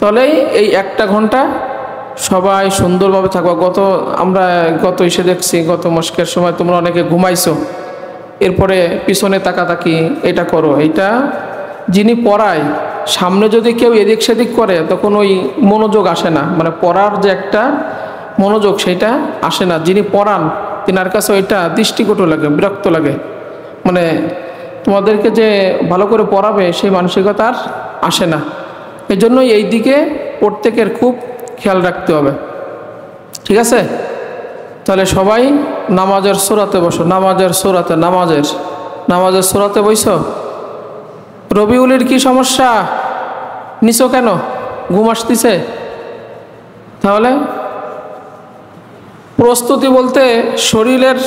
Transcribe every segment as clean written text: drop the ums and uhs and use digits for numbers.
তাহলেই এই একটা ঘন্টা সবাই সুন্দরভাবে থাকবো। আমরা গত এসে দেখছি, গত মস্কের সময় তোমরা অনেকে ঘুমাইছো, এরপরে পিছনে তাকাতাকি এটা করো। এইটা যিনি পড়ায় সামনে যদি কেউ এদিক সেদিক করে তখন ওই মনোযোগ আসে না, মানে পড়ার যে একটা মনোযোগ সেটা আসে না। যিনি পড়ান তিনার কাছে ওইটা দৃষ্টিকটু লাগে, বিরক্ত লাগে, মানে তোমাদেরকে যে ভালো করে পড়াবে সেই মানসিকতা আর আসে না। এই জন্যই এই দিকে প্রত্যেকের খুব খেয়াল রাখতে হবে, ঠিক আছে? তাহলে সবাই নামাজের সূরাতে বসো, নামাজের সূরাতে বইছো। রবিউলের কি সমস্যা? নিছো কেন? ঘুম আসতেছে? তাহলে প্রস্তুতি বলতে শরীরের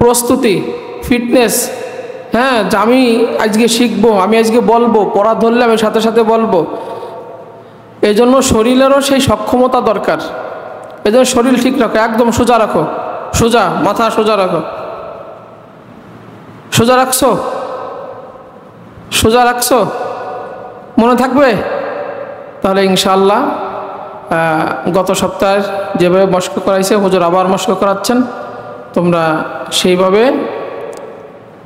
প্রস্তুতি, ফিটনেস। হ্যাঁ, যে আমি আজকে শিখবো, আমি আজকে বলবো, পড়া ধরলে আমি সাথে সাথে বলবো। এই জন্য শরীরেরও সেই সক্ষমতা দরকার। এই জন্য শরীর ঠিক রাখো, একদম সোজা রাখো, সোজা মাথা সোজা রাখো। সোজা রাখছো? মনে থাকবে? তাহলে ইনশাআল্লাহ গত সপ্তাহে যেভাবে মস্ক করাইছে হুজুর আবার মস্ক করাচ্ছেন, তোমরা সেইভাবে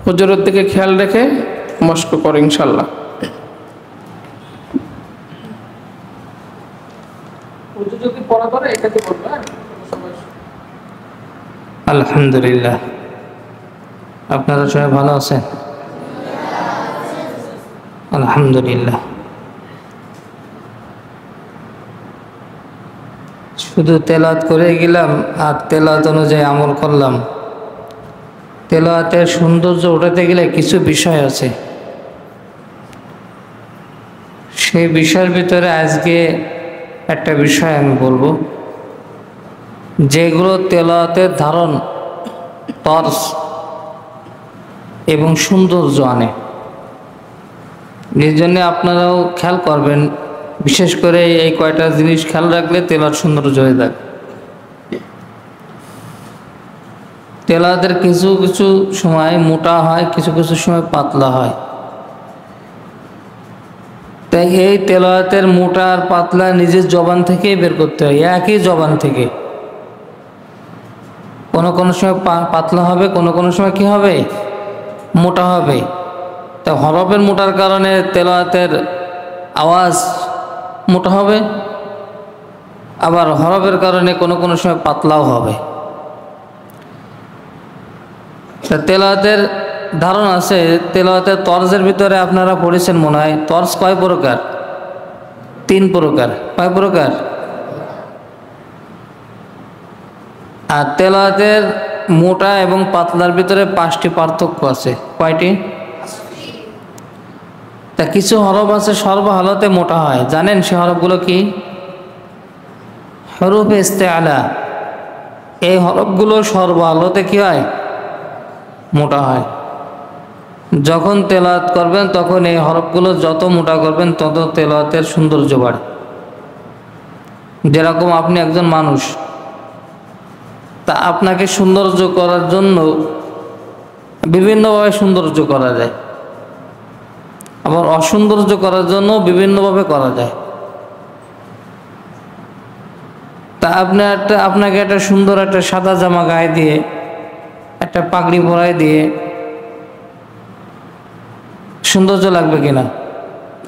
হুজুরের দিকে খেয়াল রেখে মস্ক করো ইনশাআল্লাহ। হুজুর যদি পড়া করে এটাকে বলবে। আলহামদুলিল্লাহ, আপনারা সবাই ভালো আছেন? আলহামদুলিল্লাহ। শুধু তেলাওয়াত করে গেলাম আর তেলাওয়াত অনুযায়ী আমল করলাম। তেলাওয়াতের সৌন্দর্য উঠাতে গেলে কিছু বিষয় আছে, সেই বিষয়ের ভিতরে আজকে একটা বিষয় আমি বলবো, যেগুলো তেলাওয়াতের ধারণ, তর্জ এবং সৌন্দর্য আনে। এই জন্যে আপনারাও খেয়াল করবেন, বিশেষ করে এই কয়টা জিনিস খেয়াল রাখলে তেলাওয়াত সৌন্দর্য হয়ে যায়। তেলাওয়াতের কিছু কিছু সময় মোটা হয়, কিছু কিছু সময় পাতলা হয়। তাই এই তেলাওয়াতের মোটা আর পাতলা নিজের জবান থেকেই বের করতে হয়, একই জবান থেকে। কোনো কোনো সময় পাতলা হবে, কোনো কোনো সময় কি হবে, মোটা হবে। তা হরফের মোটার কারণে তেলাওয়াতের আওয়াজ মোটা হবে, আবার হরফের কারণে কোনো কোনো সময় পাতলাও হবে। তা তেলাওয়াতের ধারণ আছে। তেলাওয়াতের তর্জের ভিতরে আপনারা পড়েছেন মনে হয়, তর্জ কয় প্রকার? 3 প্রকার। কয় প্রকার? আর তেলাওয়াতের মোটা এবং পাতলার ভিতরে 5টি পার্থক্য আছে। কয়টি? তা কিছু হরফ আছে সর্বহালতে মোটা হয়, জানেন সে হরফগুলো কি? হরফে ইস্তেআলা। এই হরফগুলো সর্বহালতে কি হয়? মোটা হয়। যখন তেলাওয়াত করবেন তখন এই হরফগুলো যত মোটা করবেন তত তেলাওয়াতের সৌন্দর্য বাড়ে। যেরকম আপনি একজন মানুষ, তা আপনাকে সৌন্দর্য করার জন্য বিভিন্নভাবে সৌন্দর্য করা যায়, আবার অসৌন্দর্য করার জন্য বিভিন্নভাবে করা যায়। তা আপনাকে একটা সুন্দর একটা সাদা জামা গায়ে দিয়ে, একটা পাগড়ি পরায় দিয়ে সৌন্দর্য লাগবে কিনা?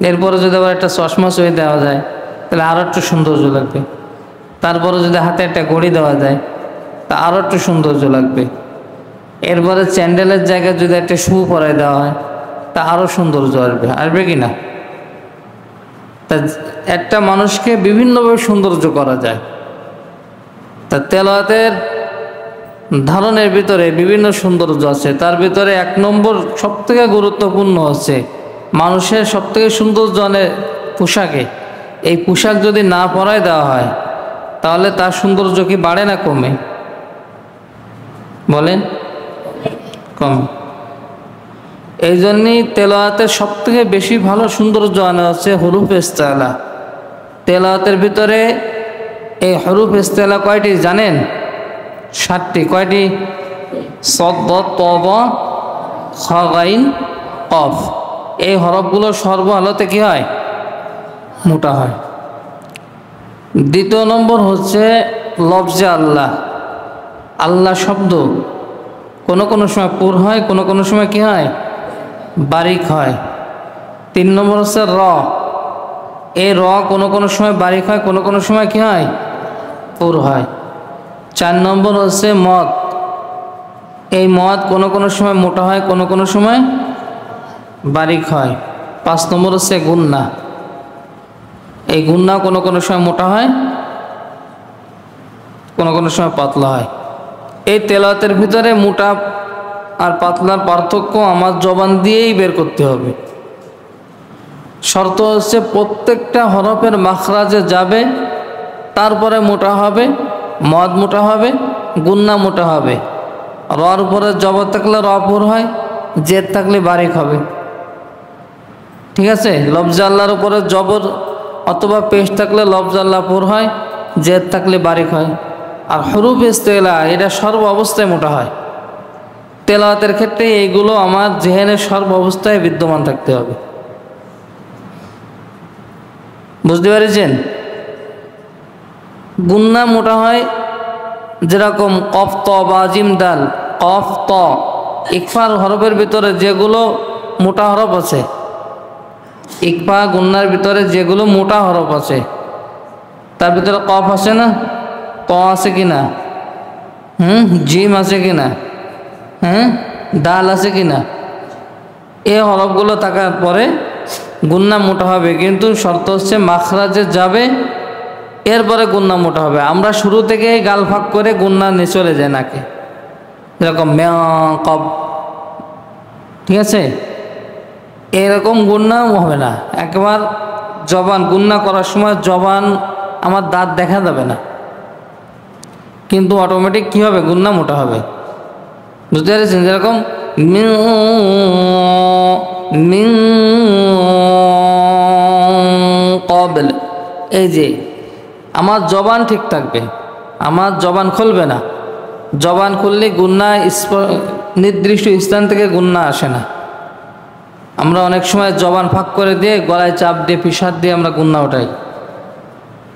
এরপরে যদি আবার একটা চশমা চুয়ে দেওয়া যায় তাহলে আরও একটু সৌন্দর্য লাগবে। তারপরে যদি হাতে একটা ঘড়ি দেওয়া যায় তা আরও একটু সৌন্দর্য লাগবে। এরপরে স্যান্ডেলের জায়গায় যদি একটা শু পরায় দেওয়া হয় তা আরও সৌন্দর্য আসবে কি না? তা একটা মানুষকে বিভিন্নভাবে সৌন্দর্য করা যায়। তা তেলাওয়াতের ধারণের ভিতরে বিভিন্ন সৌন্দর্য আছে। তার ভিতরে 1 নম্বর সবথেকে গুরুত্বপূর্ণ হচ্ছে মানুষের সবথেকে সৌন্দর্য আনে পোশাকে। এই পোশাক যদি না পরায় দেওয়া হয় তাহলে তার সৌন্দর্য কি বাড়ে না কমে? বলেন, কমে। এই জন্যই তেলাওয়াতের সবথেকে বেশি ভালো সৌন্দর্য আনা হচ্ছে হরুফ ইস্তেআলা। তেলাওয়াতের ভিতরে এই হরুফ ইস্তেআলা কয়টি জানেন? 7টি। কয়টি? সদ, ত, খ, গাইন, কফ। এই হরফগুলো সর্বহালতে কি হয়? মোটা হয়। দ্বিতীয় নম্বর হচ্ছে লফজে আল্লাহ। আল্লাহ শব্দ কোনো কোনো সময় পুর হয়, কোনো কোনো সময় কি হয়, বারিক হয়। 3 নম্বর হচ্ছে র। এই র কোনো কোনো সময় বারিক হয়, কোনো কোনো সময় কি হয়, পুর হয়। 4 নম্বর হচ্ছে মদ। এই মদ কোনো কোনো সময় মোটা হয়, কোনো কোনো সময় বারিক হয়। 5 নম্বর হচ্ছে গুন্না। এই গুন্না কোনো কোনো সময় মোটা হয়, কোনো কোনো সময় পাতলা হয়। এই তেলাওয়াতের ভিতরে মোটা আর পাতলার পার্থক্য আমার জবান দিয়েই বের করতে হবে। শর্ত হচ্ছে প্রত্যেকটা হরফের মাখরাজে যাবে, তারপরে মোটা হবে, মদ মোটা হবে, গুন্না মোটা হবে। রর উপরে জবর থাকলে র পুর হয়, জেদ থাকলে বারিক হবে। ঠিক আছে? লফজে আল্লাহর উপরে জবর অথবা পেশ থাকলে লফজে আল্লাহ পুর হয়, জেদ থাকলে বারিক হয়। আর হরুফ ইস্তেলা এটা সর্ব অবস্থায় মোটা হয়। তেলাওয়াতের ক্ষেত্রে এইগুলো আমার জেহেনের সর্ব অবস্থায় বিদ্যমান থাকতে হবে। বুঝতে পেরেছেন? গুন্না মোটা হয় যেরকম কফ ত বা জিম দাল। কফ ত ইকফার হরফের ভিতরে যেগুলো মোটা হরফ আছে, ইকফা গুন্নার ভিতরে যেগুলো মোটা হরফ আছে, তার ভিতরে কফ আছে না, ত আছে কি না, জিম আছে কি না, ডাল আছে কি না, এই হরফগুলো থাকার পরে গুন্না মোটা হবে। কিন্তু শর্ত হচ্ছে মাখরাজে যাবে, এরপরে গুন্না মোটা হবে। আমরা শুরু থেকে গাল ফাঁক করে গুন্না নিয়ে চলে যায় নাকে, যেরকম কব। ঠিক আছে? এরকম গুন্নাও হবে না। একবার জবান গুন্না করার সময় জবান আমার দাঁত দেখা যাবে না, কিন্তু অটোমেটিক কী হবে, গুন্না মোটা হবে। বুঝতে পেরেছেন? যেরকম মিন কবল, এই যে আমার জবান ঠিক থাকবে, আমার জবান খুলবে না। জবান খুললে গুন্না নির্দিষ্ট স্থান থেকে গুন্না আসে না। আমরা অনেক সময় জবান ফাঁক করে দিয়ে গলায় চাপ দিয়ে ফিসাদ দিয়ে আমরা গুন্না ওঠাই,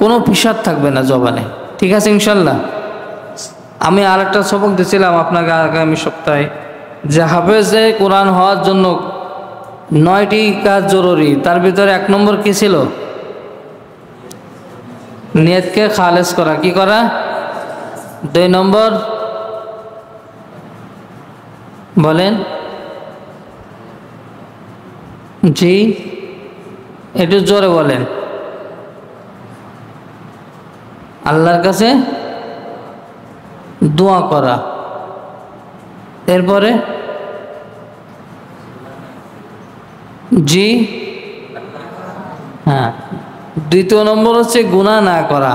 কোনো ফিসাদ থাকবে না জবানে। ঠিক আছে ইনশাল্লাহ? আমি আর একটা সবক দিয়েছিলাম আপনাকে আগামী সপ্তাহে, যে হাফেজে কোরআন হওয়ার জন্য 9টি কাজ জরুরি। তার ভিতরে 1 নম্বর কী ছিল? নিয়তকে খালেস করা। কি করা? 2 নম্বর বলেন। জি, একটু জোরে বলেন। আল্লাহর কাছে দোয়া করা। এরপরে জি, হ্যাঁ। 2 নম্বর হচ্ছে গুনাহ না করা,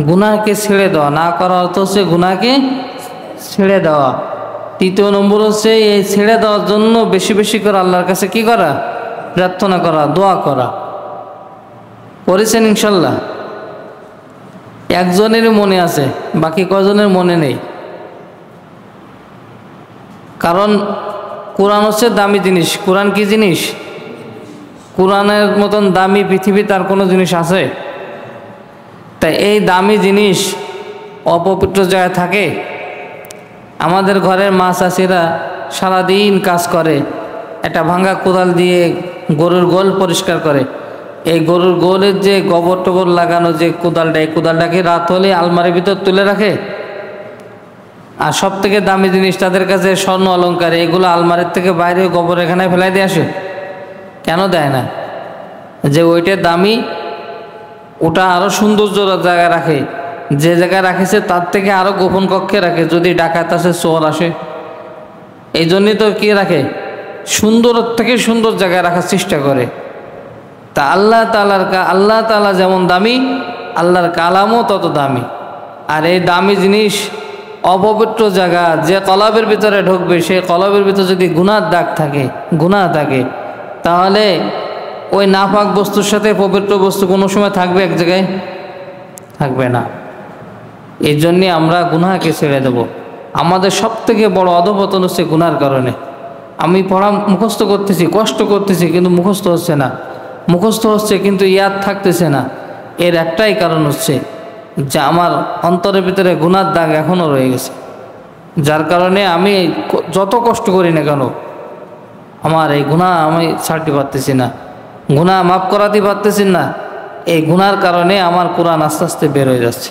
গুনাহকে ছেড়ে দেওয়া। না করা অর্থ হচ্ছে গুনাহকে ছেড়ে দেওয়া। 3 নম্বর হচ্ছে এই ছেড়ে দেওয়ার জন্য বেশি বেশি করে আল্লাহর কাছে কি করা? প্রার্থনা করা, দোয়া করা। করেছেন ইনশাল্লাহ? একজনেরই মনে আছে, বাকি কজনের মনে নেই। কারণ কোরআন হচ্ছে দামি জিনিস। কোরআন কি জিনিস? কোরআনের মতন দামি পৃথিবীতে আর কোনো জিনিস আছে? তাই এই দামি জিনিস অপবিত্র জায়গায় থাকে? আমাদের ঘরের মা চাষিরা সারাদিন কাজ করে, একটা ভাঙা কোদাল দিয়ে গরুর গোল পরিষ্কার করে। এই গরুর গোলের যে গোবর টোবর লাগানো যে কোদালটা, এই কোদালটাকে রাত হলে আলমারির ভিতর তুলে রাখে। আর সব থেকে দামি জিনিস তাদের কাছে স্বর্ণ অলংকার, এগুলো আলমারির থেকে বাইরে গোবর এখানে ফেলাই দিয়ে আসে। কেন দেয় না? যে ওইটা দামি, ওটা আরও সৌন্দর্য জায়গায় রাখে, যে জায়গায় রাখেছে তার থেকে আরও গোপন কক্ষে রাখে, যদি ডাকাত আসে, চোর আসে। এই জন্যই তো কি রাখে, সুন্দর থেকে সুন্দর জায়গায় রাখার চেষ্টা করে। তা আল্লাহ তাআলা যেমন দামি, আল্লাহর কালামও তত দামি। আর এই দামি জিনিস অপবিত্র জায়গা, যে কলবের ভিতরে ঢুকবে, সেই কলবের ভিতরে যদি গুনার দাগ থাকে, গুনাহ থাকে, তাহলে ওই নাপাক বস্তুর সাথে পবিত্র বস্তু কোনো সময় থাকবে এক জায়গায়? থাকবে না। এই জন্যে আমরা গুনাহকে ছেড়ে দেব। আমাদের সব থেকে বড় অধঃপতন হচ্ছে গুনার কারণে। আমি পড়া মুখস্থ করতেছি, কষ্ট করতেছি, কিন্তু মুখস্থ হচ্ছে না। মুখস্থ হচ্ছে কিন্তু ইয়াদ থাকতেছে না। এর একটাই কারণ হচ্ছে যে আমার অন্তরের ভিতরে গুনার দাগ এখনও রয়ে গেছে, যার কারণে আমি যত কষ্ট করি না কেন আমার এই গুনাহ আমি ছাড়তে পারতেছি না, গুনাহ মাফ করাতে পারতেছি না। এই গুনার কারণে আমার কোরআন আস্তে আস্তে বের হয়ে যাচ্ছে।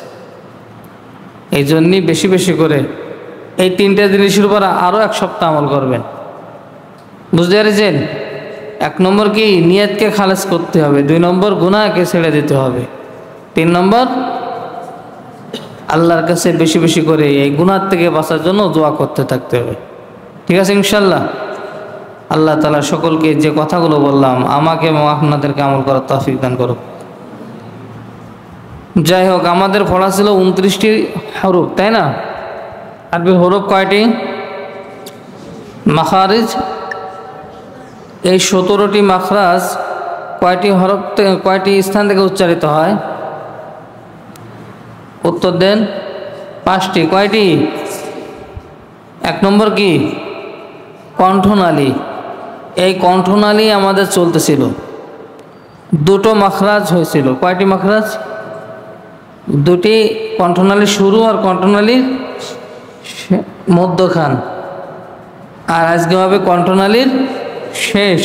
এই জন্যই বেশি বেশি করে এই 3টে জিনিসের উপর আরও 1 সপ্তাহ আমল করবেন। বুঝতে পেরেছেন? 1 নম্বর কি নিয়তকে খালেস করতে হবে, 2 নম্বর গুনাহকে ছেড়ে দিতে হবে, 3 নম্বর আল্লাহর কাছে বেশি বেশি করে এই গুনাহ থেকে বাঁচার জন্য দোয়া করতে থাকতে হবে। ঠিক আছে ইনশাল্লাহ? আল্লাহ তাআলা সকলকে যে কথাগুলো বললাম আমাকে এবং আপনাদেরকে আমল করার তৌফিক দান করুক। যাই হোক, আমাদের পড়া ছিল 29টি হরফ, তাই না? আরবির হরফ কয়টি? মাখারিজ। এই 17টি মাখরাজ কয়টি হরফ কয়টি স্থান থেকে উচ্চারিত হয়? উত্তর দেন। 5টি। কয়টি? 1 নম্বর কি? কণ্ঠনালী। এই কণ্ঠনালী আমাদের চলতেছিল, 2টো মাখরাজ হয়েছিল। কয়টি মাখরাজ? 2টি কণ্ঠনালীর শুরু আর কণ্ঠনালীর মধ্যখান, আর আজকে হবে কণ্ঠনালীর শেষ।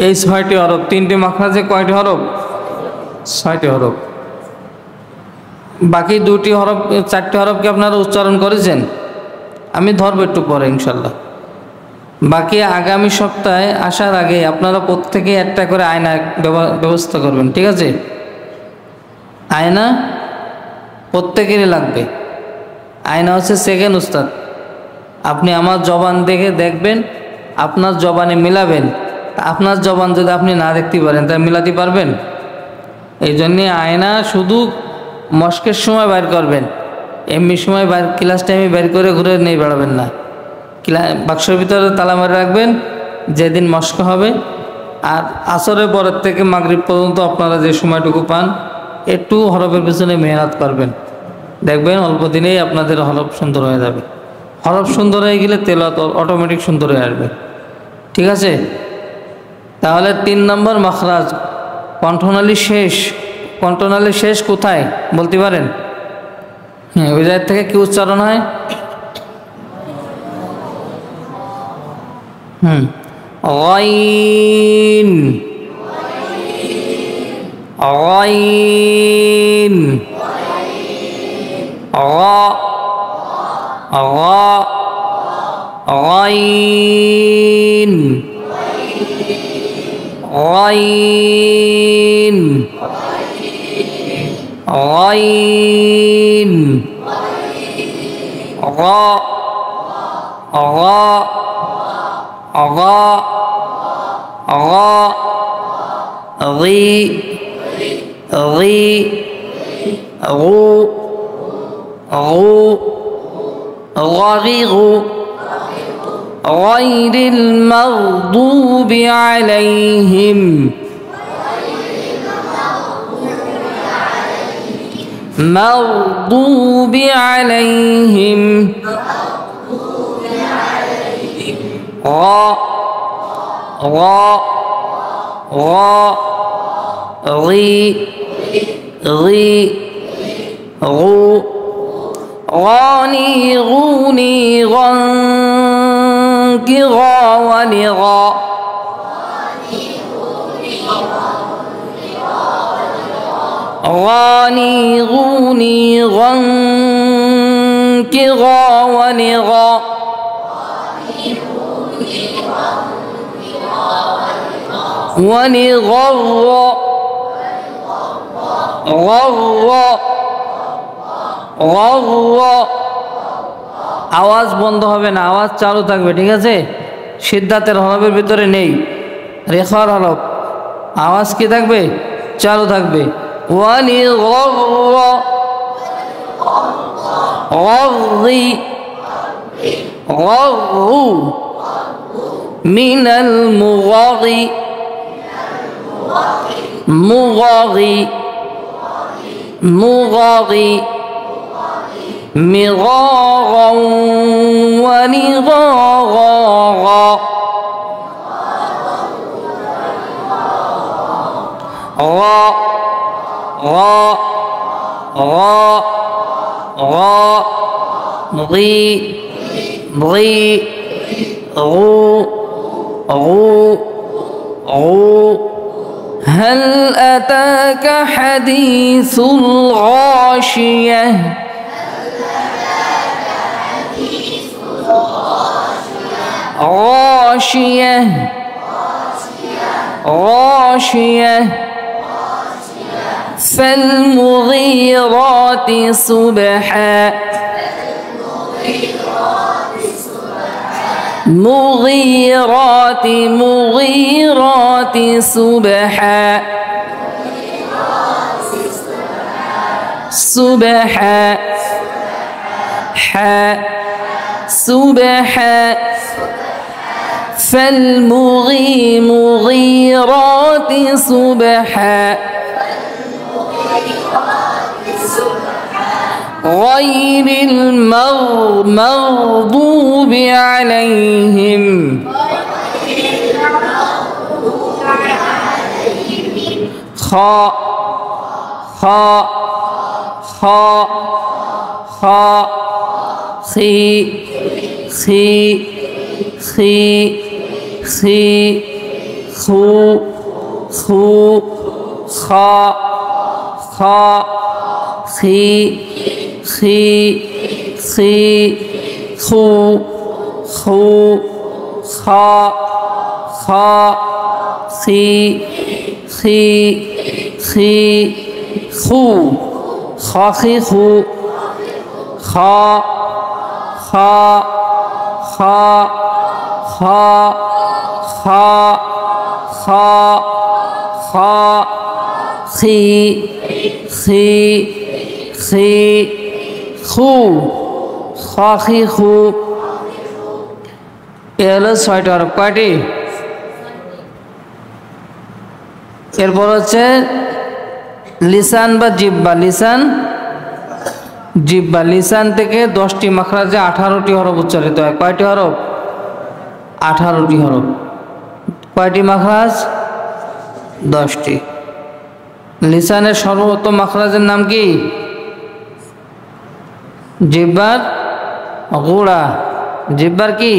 এই 6টি হরফ, 3টি মাখরাজে কয়টি হরফ? 6টি হরফ। বাকি 2টি হরফ 4টি হরফকে আপনারা উচ্চারণ করেছেন, আমি ধরবো একটু পরে ইনশাল্লাহ। বাকি আগামী সপ্তাহে আসার আগে আপনারা প্রত্যেকে একটা করে আয়না ব্যবস্থা করবেন, ঠিক আছে? আয়না প্রত্যেকেরই লাগবে। আয়না হচ্ছে সেকেন্ড উস্তাদ। আপনি আমার জবান দেখে দেখবেন, আপনার জবানে মিলাবেন। আপনার জবান যদি আপনি না দেখতে পারেন তা মিলাতে পারবেন? এই জন্যে আয়না শুধু মস্কের সময় বাইর করবেন, এমনি সময় ক্লাস টাইমে বের করে ঘুরে নিয়ে বেড়াবেন না। বাক্সের ভিতরে তালা মেরে রাখবেন যেদিন মস্ক হবে। আর আসরের পরের থেকে মাগরিব পর্যন্ত আপনারা যে সময়টুকু পান একটু হরফের পিছনে মেহনত করবেন, দেখবেন অল্প দিনেই আপনাদের হরফ সুন্দর হয়ে যাবে। হরফ সুন্দর হয়ে গেলে তেলাওয়াত অটোমেটিক সুন্দর হয়ে আসবে। ঠিক আছে? তাহলে 3 নম্বর মাখরাজ কণ্ঠনালী শেষ। কণ্ঠনালী শেষ কোথায় বলতে পারেন? হ্যাঁ, ওই জায়গা থেকে কি উচ্চারণ হয়? গাইন, গাইন, গাইন, গাইন, গাইন, غير المغضوب عليهم مغضوب عليهم غا غا غا غي غي غو غاني غوني غنك غا ونغا غاني غوني غنك غا ونغا ونغر غر غر আওয়াজ বন্ধ হবে না, আওয়াজ চালু থাকবে। ঠিক আছে? সিদ্ধাতের হরফের ভিতরে নেই, রেখার হরফ, আওয়াজ কি থাকবে? চালু থাকবে। ওয়ানি গররি গরু মিনাল মুগরি মুগরি মুগরি مغارا ونغارا را غا غا غا غي غي غو غو غو هل أتاك حديث الغاشية غاشية غاشية فالمغيرات صبحا مغيرات مغيرات صبحا صبحا حا صبحا فالمغيرات صبحا غير المغضوب عليهم خا خا خا خا خي خي خي خي خو خو خا خا خي خي خي خو خو خا خا خي خي خي خو خا خي خو خا خا خا خا خا خا خا خي خي خي خو خا خي خو এলো ৬টা হরফ কয়টি এরপর হচ্ছে লিসান বা জিহ্বা লিসান জিহ্বা লিসান থেকে 10টি মাখরাজে 18টি হরফ উচ্চারিত হয় কয়টি হরফ 18টি হরফ কয়টি মাখরাজ 10টি লিসানের সর্বোত্তম মাখরাজের নাম কি জিহ্বার গোড়া জিহ্বার কি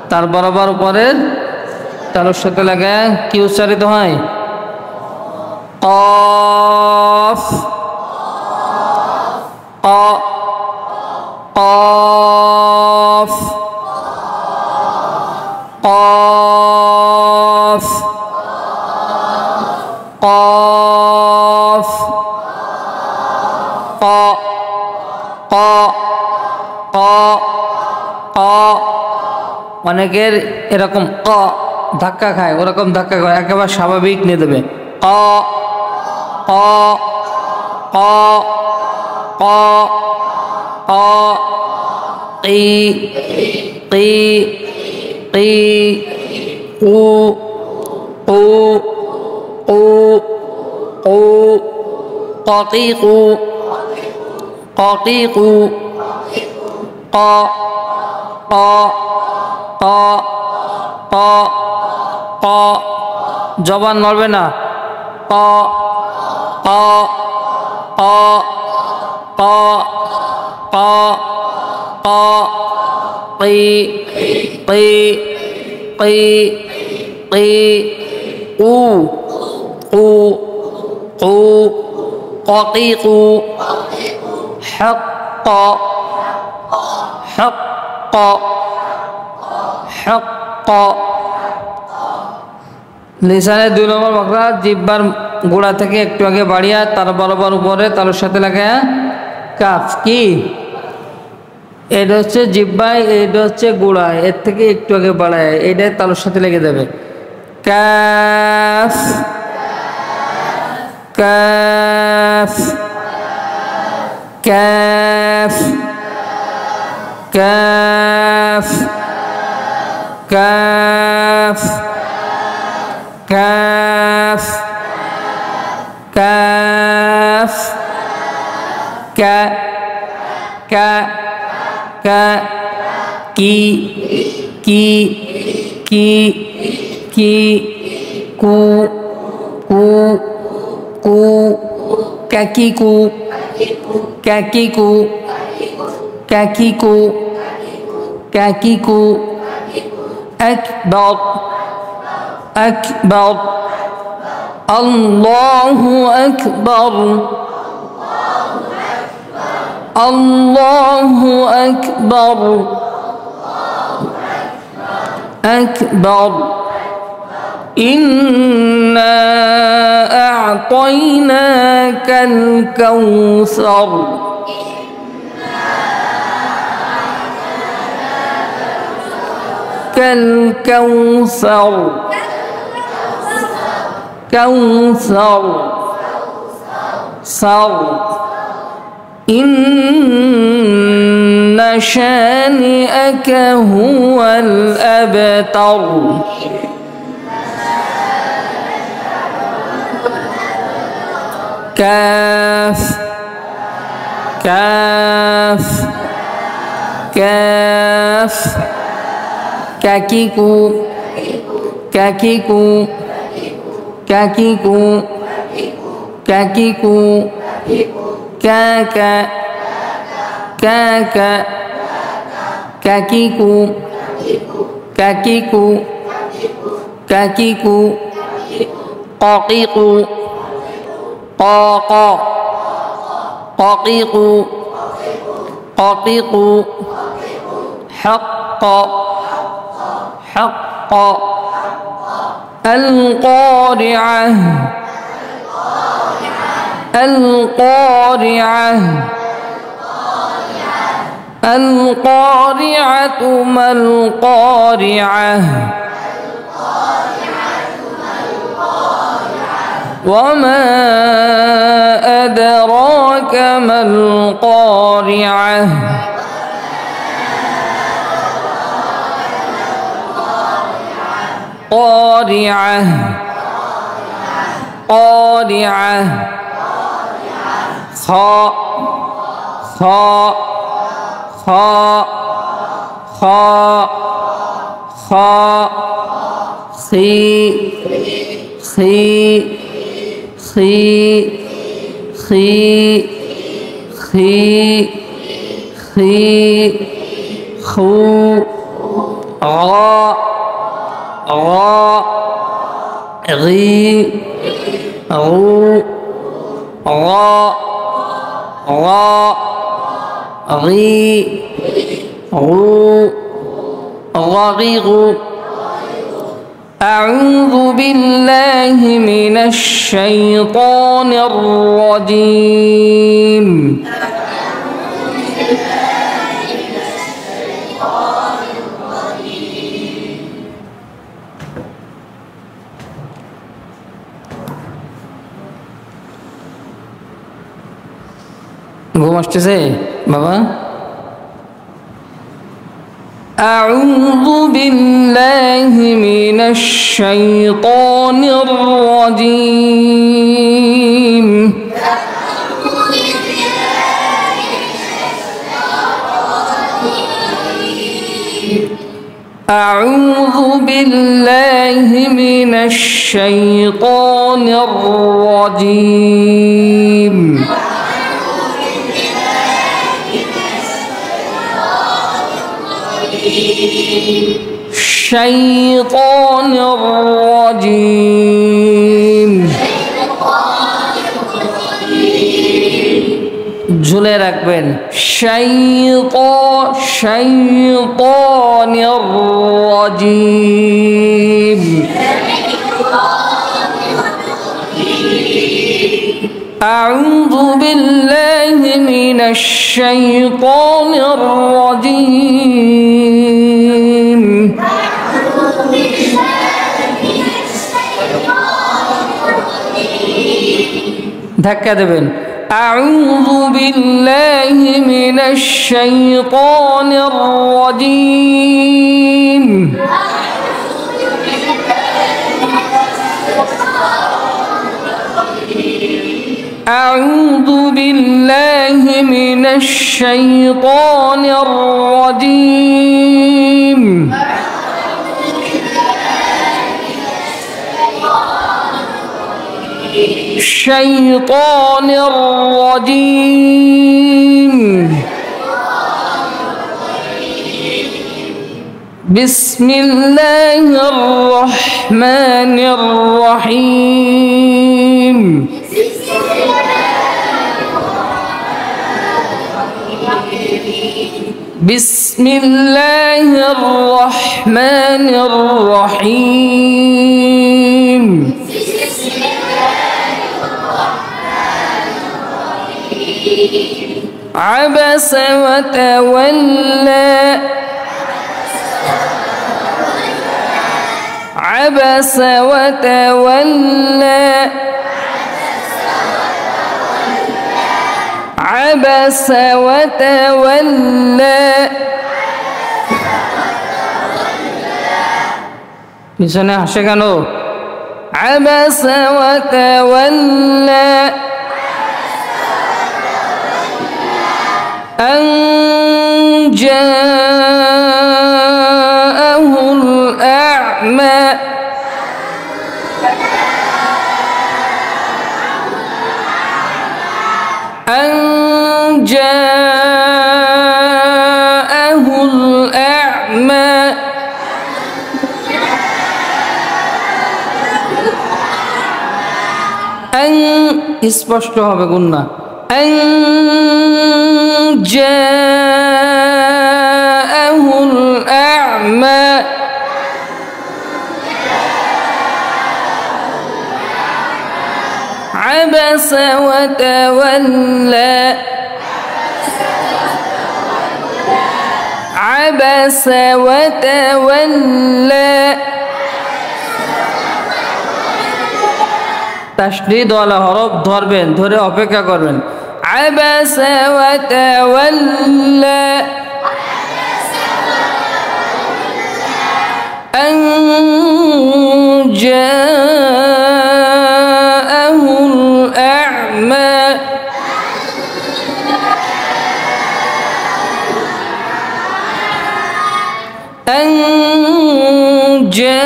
তার বরাবর উপরের তালুর সাথে লাগে কি উচ্চারিত হয় কফ কফ কফ কফ ক ক ক ক অনেকের এরকম ক ধাক্কা খায় ওরকম ধাক্কা খায় একেবারে স্বাভাবিক নিয়ে দেবে ক ক ক ক ক কি কি কি উ উ উ উ قطيقو قطيقو قا قا قا قا قا জবান নড়বে না قا قا قا قا قا قا قي قي قي قي قو قو قو قطيق حق حق حق লিসানের 2 নম্বর মাখরাজ জিহ্বার গোড়া থেকে একটু আগে বাড়িয়া তার বরাবর উপরে তার সাথে লাগায়া কাফ কি এটা হচ্ছে জিহ্বায় এটা হচ্ছে গোড়া এর থেকে একটু আগে বাড়ায় এটা তার সাথে লেগে যাবে কাফ كاف كاف كاف كاف كاف كاف كا كا كا كي كي كي كي كو كو كو Kakiku, kakiku, kakiku, kakiku. Akbar, akbar. Allahu akbar. Allahu akbar. Akbar. Inna a'tainakal kautsar. كالكوثر كوثر صر إن شانئك هو الأبتر كاف كاف كاف Kakiku, kakiku, kakiku, kakiku, kaka, kaka, kakiku, kakiku, kakiku, qaqiqu, qaqa, qaqiqu, qaqiqu, haqqa. حق القارعة القارعة القارعة ما القارعة وما أدراك ما القارعة قارعة قارعة خاء خاء خاء خاء خاء خي خي خي خي خي خي خو غاء غاء غي غو غاء غاء غي غو غغيغ. أعوذ بالله من الشيطان الرجيم. ঘুম আসতেছে বাবা? أعوذ بالله من الشيطان الرجيم. أعوذ بالله من الشيطان الرجيم. الشيطان الرجيم. ঝুলে রাখবেন الشيطان الرجيم. أعوذ بالله من الشيطان الرجيم. ধাক্কা দেবেন أعوذ بالله من الشيطان الرجيم. أعوذ بالله من الشيطان الرجيم. الشيطان الرجيم بسم الله الرحمن الرحيم بسم الله الرحمن الرحيم عبس وتولى عبس وتولى عبس وتولى পিছনে হাসে কেন عبس وتولى أن جاءه الأعمى أن جاءه الأعمى أن স্পষ্ট হবে গুণনা أن جاءه الأعمى عبس وتولى عبس وتولى তাশদীদ ওয়ালা হরফ ধরবেন ধরে অপেক্ষা করবেন عبس وتولى أن جاءه الأعمى أن جاءه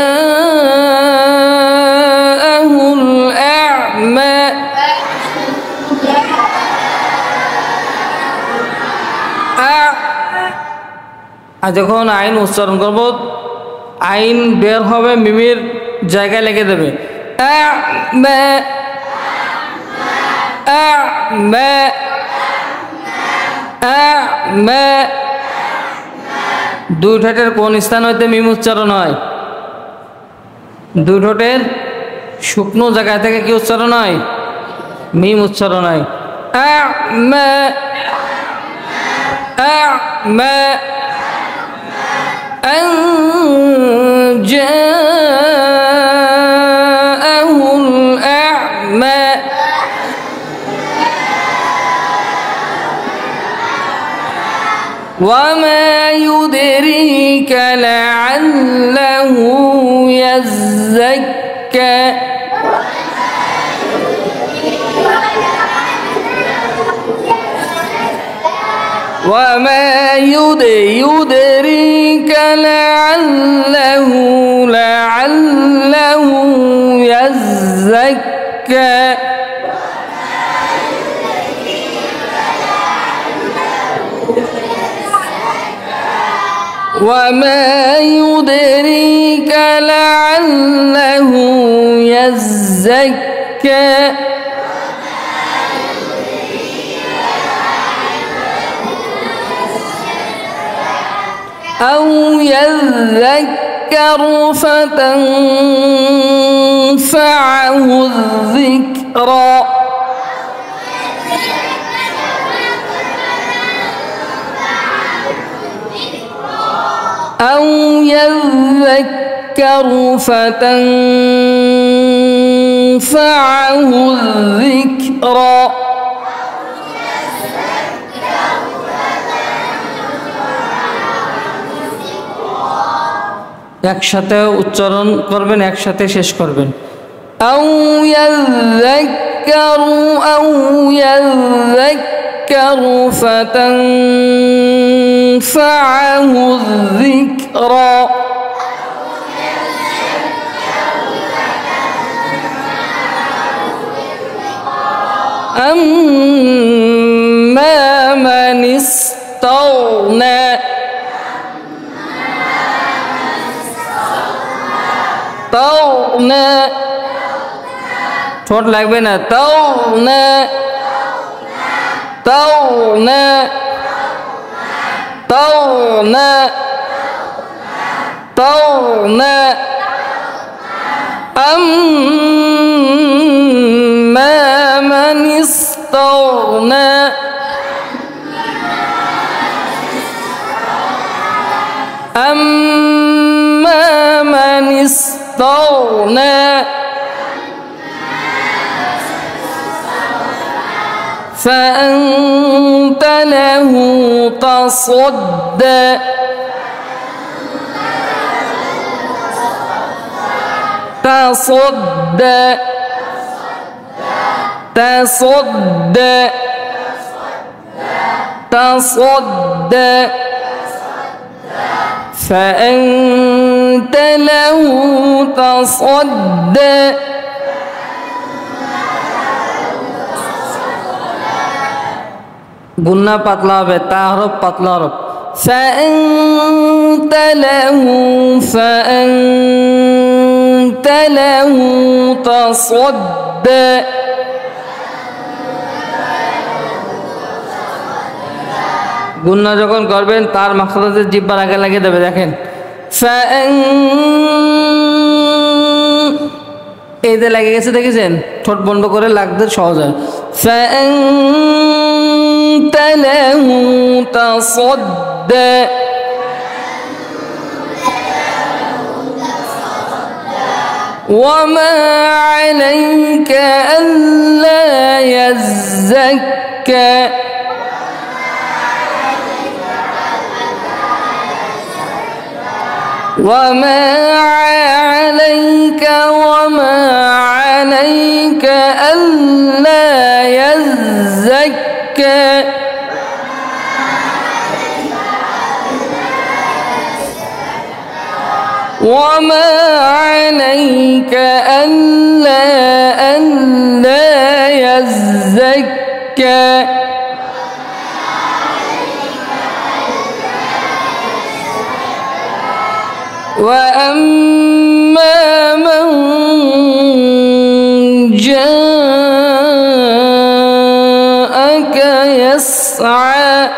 الأعمى যখন আইন উচ্চারণ করব আইন বের হবে মিমির জায়গায় লেগে দেবে আ'মা আ'মা আ'মা দুই ঠোঁটের কোন স্থান হইতে মিম উচ্চারণ হয় দুই ঠোঁটের শুকনো জায়গা থেকে কি উচ্চারণ হয় মিম উচ্চারণ হয় আ'মা আ'মা أن جاءه الأعمى وما يدريك لعله يزكى وما يدريك لعله يزكى وما يدريك لعله يزكى أو يذكر فتنفعه الذكرى أو يذكر فتنفعه الذكرى একসাথে উচ্চারণ করবেন একসাথে শেষ করবেন أو يذكر فتنفعه الذكرى أما من استغنى طغنى ঠোঁট লাগবে না طغنى طغنى طغنى طغنى أما من استغنى أما من استغنى فأنت له تصدى تصدى تصدى تصدى فأنت له تصدى গুন্না পাতলা হবে তা হরফ পাতলা হরফ فأنت له تصدى গুন্না যখন করবেন তার মাখরাজে জিহ্বার আগে লাগিয়ে দেবে দেখেন এই যে লেগে গেছে দেখেছেন ঠোঁট বন্ধ করে লাগতে সহজ হয় فأنت له تصدى وما عليك ألا يزكى وما عليك ألا يزكى وما عليك ألا يزكى وأما من جاءك يسعى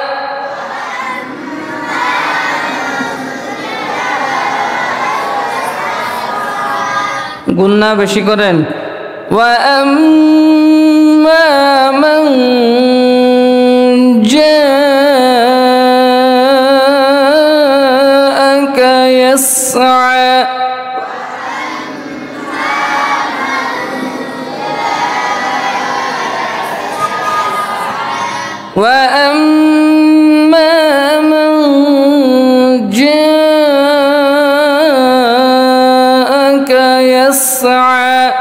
গুন্না বেশি করেন وأما من جاءك يسعى وأما من جاءك يسعى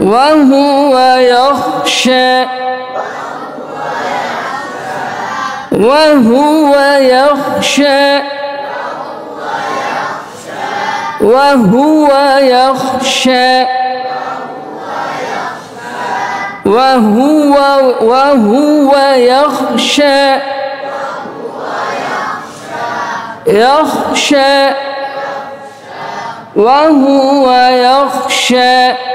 وهو يخشى وهو يخشى وهو يخشى وهو يخشى يخشى وهو يخشى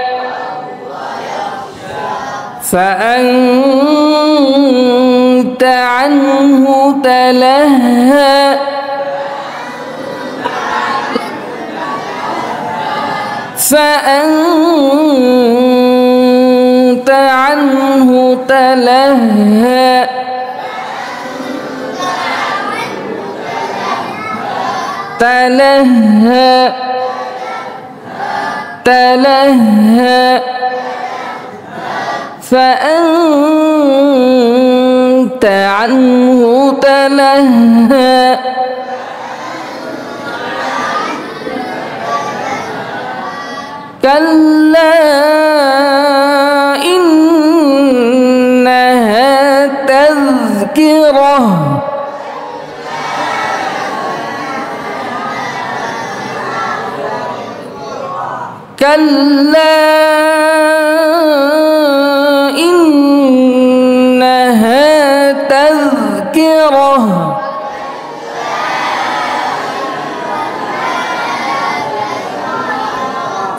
فأنت عنه تلهى فأنت عنه تلهى تلهى تلهى فأنت عنه تلهى كلا إنها تذكرة كلا إنها تذكرة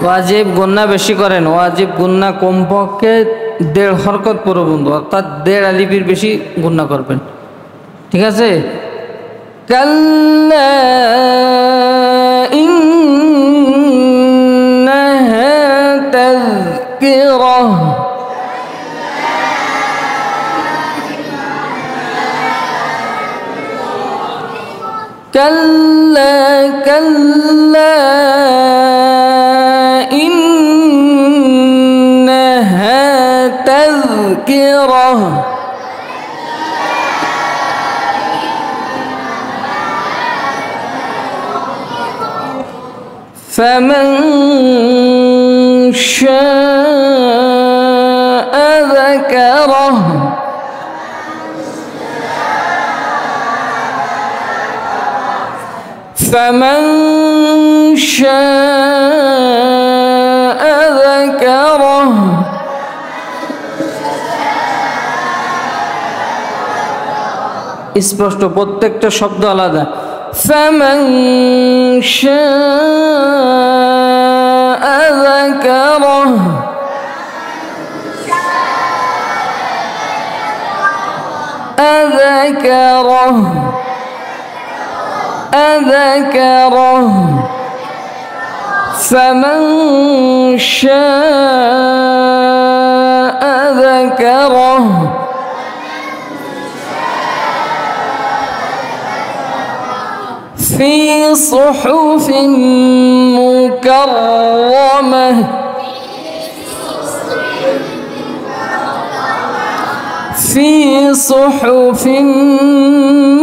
ওয়াজিব গুন্না বেশি করেন, ওয়াজিব গুন্না কমপক্ষে 1.5 হরকত পুরো বন্ধু, অর্থাৎ 1.5 আলিফের বেশি গুন্না করবেন, ঠিক আছে? কাল্লা ইন্নাহা তাযকিরাহ কাল্লা কাল্লা إنها تذكرة فمن شاء ذكره فمن شاء ذكره স্পষ্ট, প্রত্যেকটা শব্দ আলাদা। فمن شاء ذكره أذكره أذكره فمن شاء ذكره في صحف مكرمة في صحف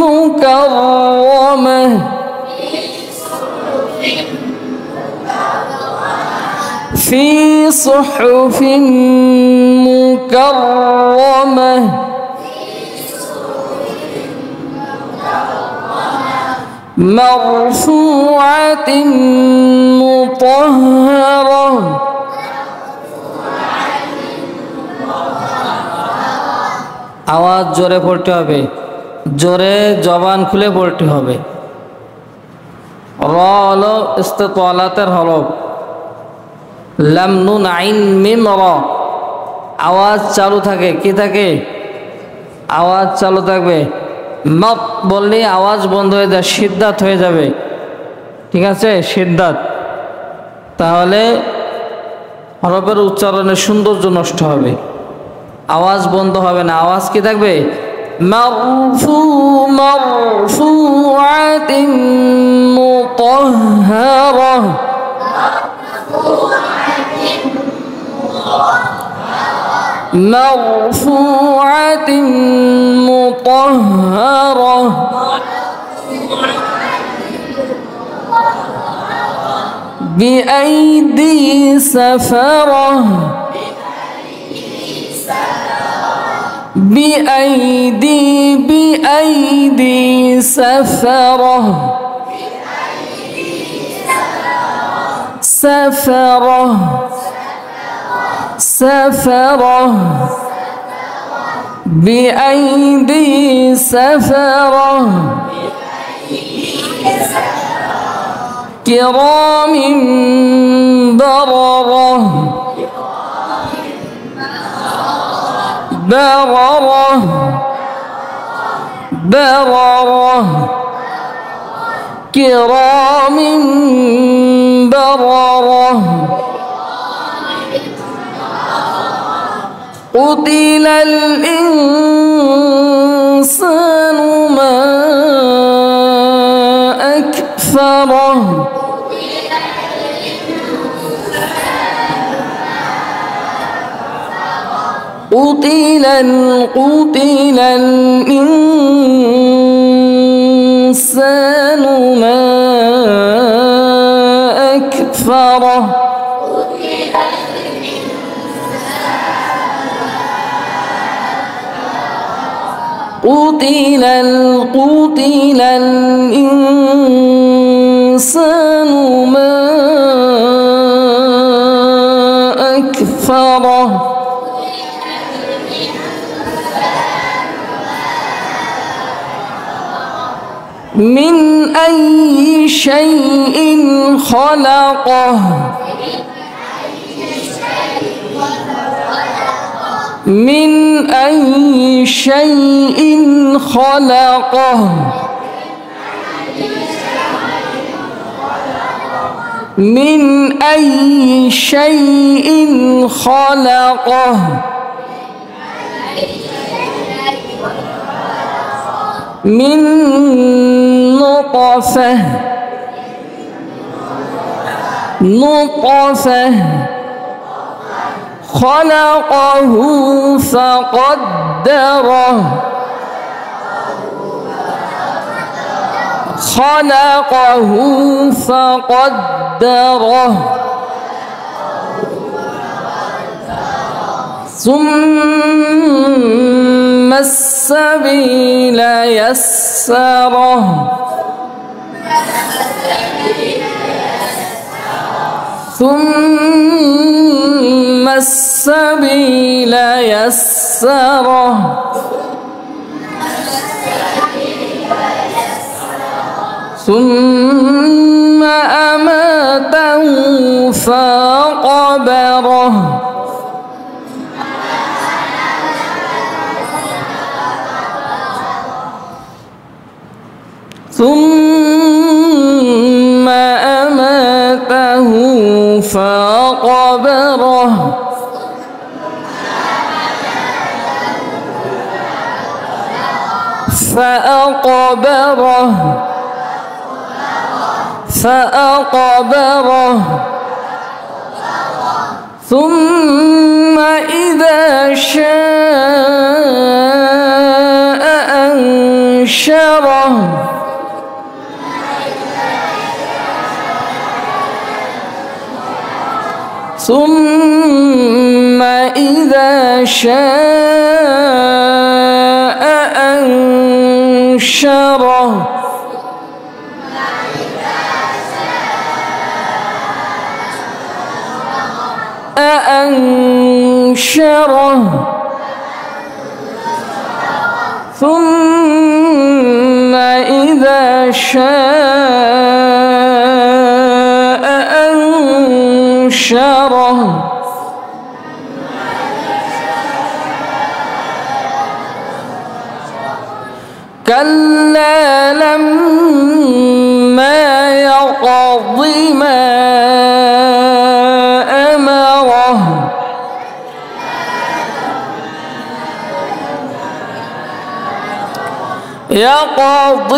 مكرمة في صحف مكرمة مرفوعة مطهرة আওয়াজ জোরে পড়তে হবে, জোরে জবান খুলে পড়তে হবে। র হলো ইস্তিতালাতের হরফ, লাম নুন আইন মিম র, আওয়াজ চালু থাকে, কি থাকে? আওয়াজ চালু থাকবে। মত বললে আওয়াজ বন্ধ হয়ে যায়, সিদ্ধাত হয়ে যাবে, ঠিক আছে? সিদ্ধাত, তাহলে হরফের উচ্চারণের সৌন্দর্য নষ্ট হবে, আওয়াজ বন্ধ হবে না, আওয়াজ কি থাকবে? মারফুআতিন মুতাহহারা মারফুআতিন মুতাহহারা বিআইদি সাফারা بأيدي سفرة سفرة سفرة بأيدي سفرة كرام بررة بررة بررة كرام بررة قتل الإنسان ما أكفره قتل الإنسان ما أكفره قتل الإنسان ما فرة من أي شيء خلقه من أي شيء خلقه من أي شيء خلقه من نطفة خلقه فقدره ثم السبيل يسره ثم السبيل يسره ثم أماته فقبره ثم أماته فقبره فأقبره ثم إذا شاء أنشره ثم إذا شاء أنشره ثم إذا شاء أنشره كلا لما يقض ما أمره يقض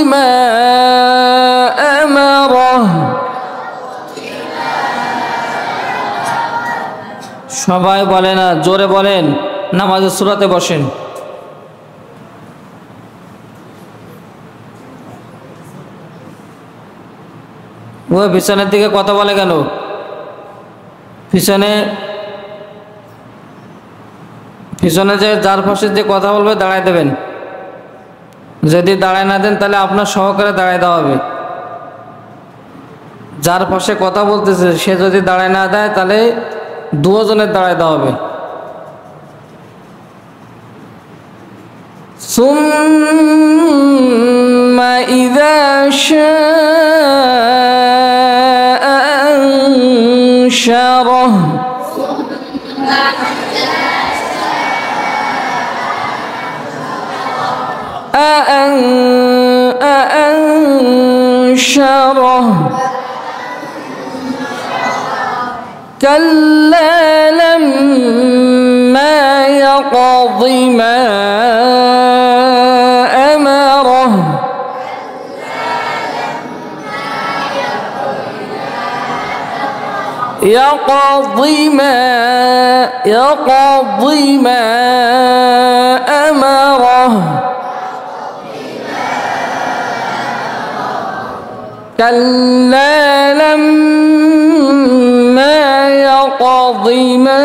ما أمره সবাই বলেন না, জোরে বলেন। নামাজের সূরাতে বসেন। ও পিছনের দিকে কথা বলে কেন? পিছনে যে যার পাশে যে কথা বলবে দাঁড়ায় দেবেন। যদি দাঁড়ায় না দেন তাহলে আপনার সহকারে দাঁড়ায় দেওয়া হবে। যার পাশে কথা বলতেছে সে যদি দাঁড়ায় না দেয় তাহলে দুজনের দাঁড়ায় দেওয়া হবে। ثم إذا شاء أنشره أأنشره كلا لما يقض ما أمره يقض ما أمره كلا لما يقض ما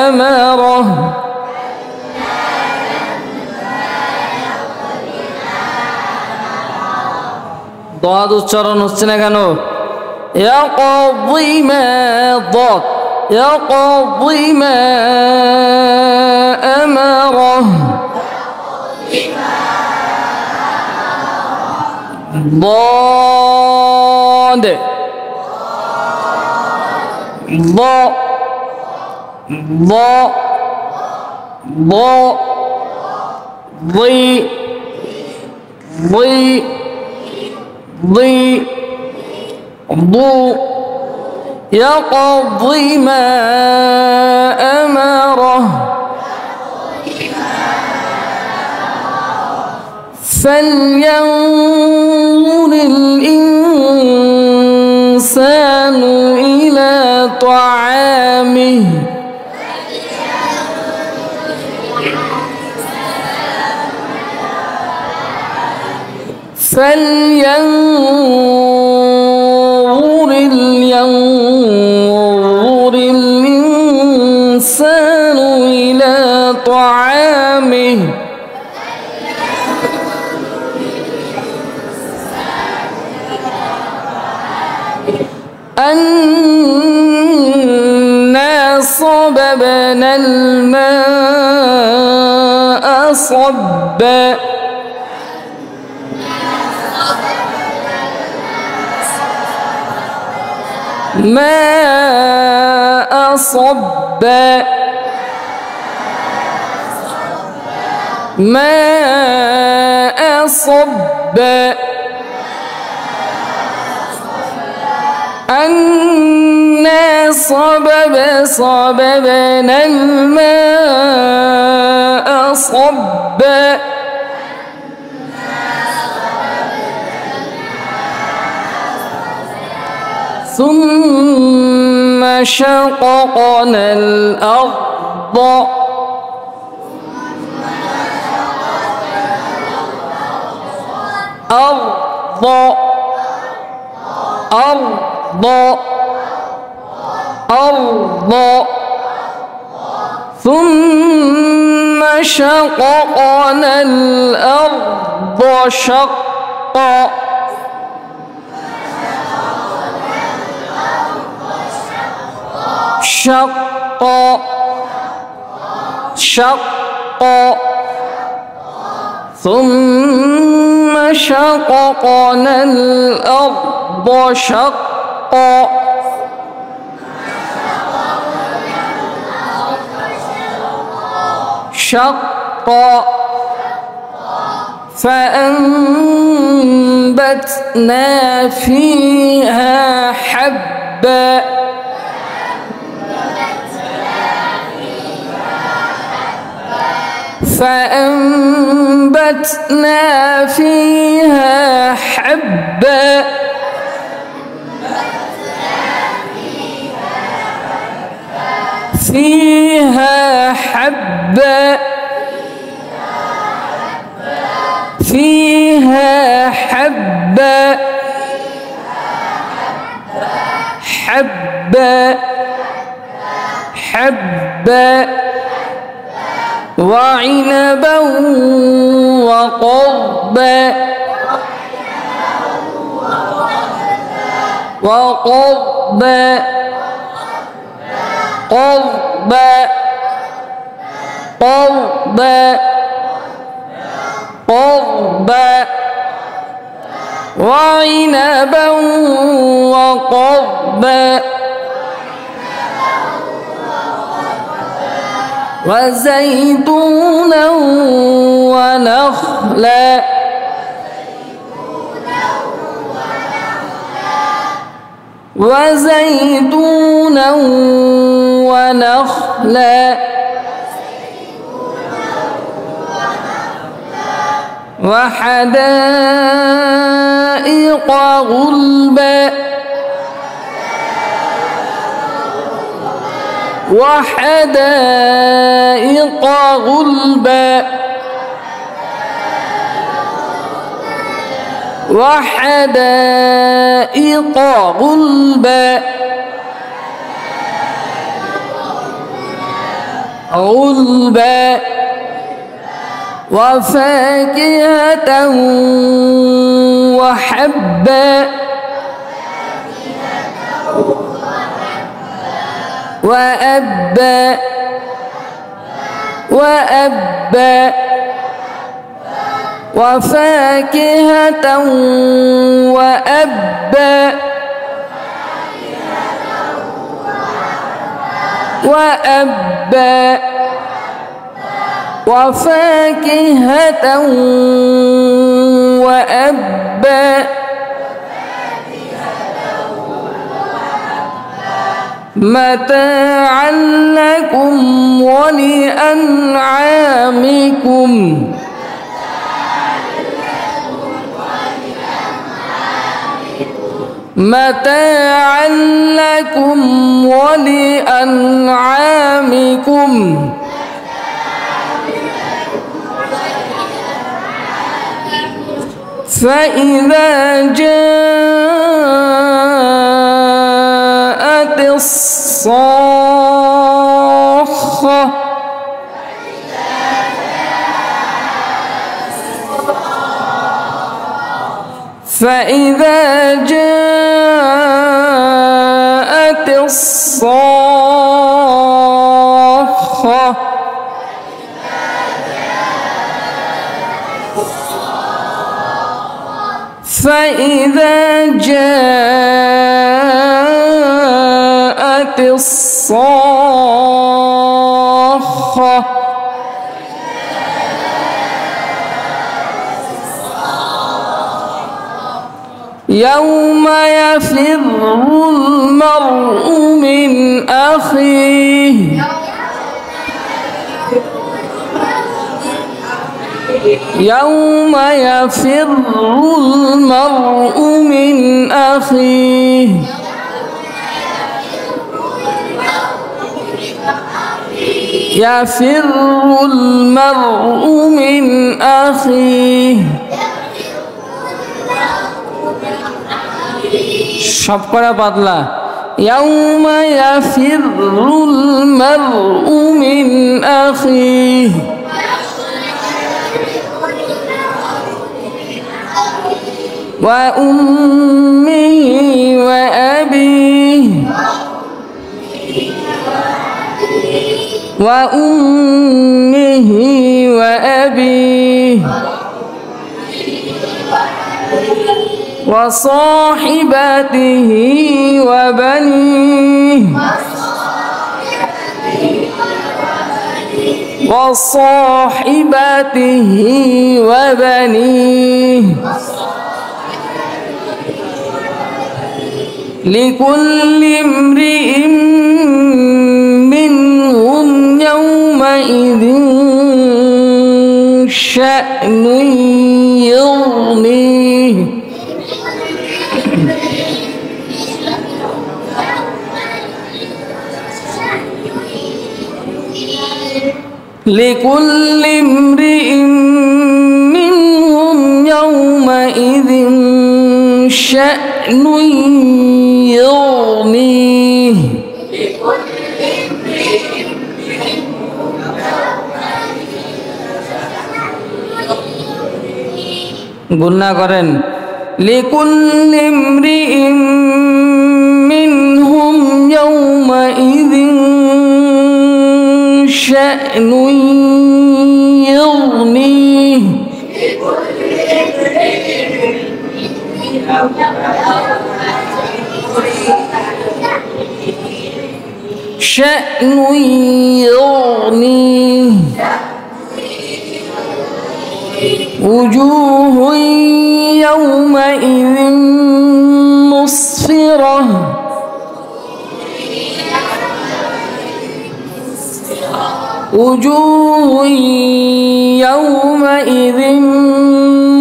أمره ضاد উচ্চারণ হচ্ছে না কেন? يقضي ما ضاد يقضي ما أمره ضاد ض ض ض ضي ضي ضي ضو يقضي ما أمره فلينظر الإنسان إلى طعامه فلينظر الإنسان إلى طعامه أنا صببنا الماء صبا ماء صبا ماء صبا أنا صببنا الماء صبا ثم شققنا الأرض أرض ثم شققنا الأرض شقا شقا شقا ثم شققنا الأرض شقا شقا فأنبتنا فيها حبا فأنبتنا فيها حبا فيها حبا فيها حبا حبا حبا وعنبا وقضبا وقضبا قضبا قضبا قضبا وعنبا وقضبا وزيتونا ونخلا وزيتونا ونخلا وحدائق غلبا وحدائق غلبا وحدائق غلبا غلبا وفاكهة وحبا وأبى وأبى وفاكهة وأبى وأبى وفاكهة وأبى متاعا لكم ولأنعامكم متاعا لكم ولأنعامكم فإذا جاءت الصاخة فإذا جاءت الصاخة فإذا جاءت الصاخة يوم يفر المرء من أخيه يوم يفر المرء من أخيه يفر المرء من أخيه সব করা পাতলা يوم يفر المرء من أخيه وأمه وأبيه وأمه وأبيه وصاحبته وبنيه وصاحبته وبنيه لكل امرئ منهم يومئذ شأن يغنيه لكل امرئ منهم يومئذ شأن يغنيه গুণনা করেন لكل امرئ منهم يومئذ شأن يغنيه شأن يغنيه وجوه يومئذ مسفرة وجوه يومئذ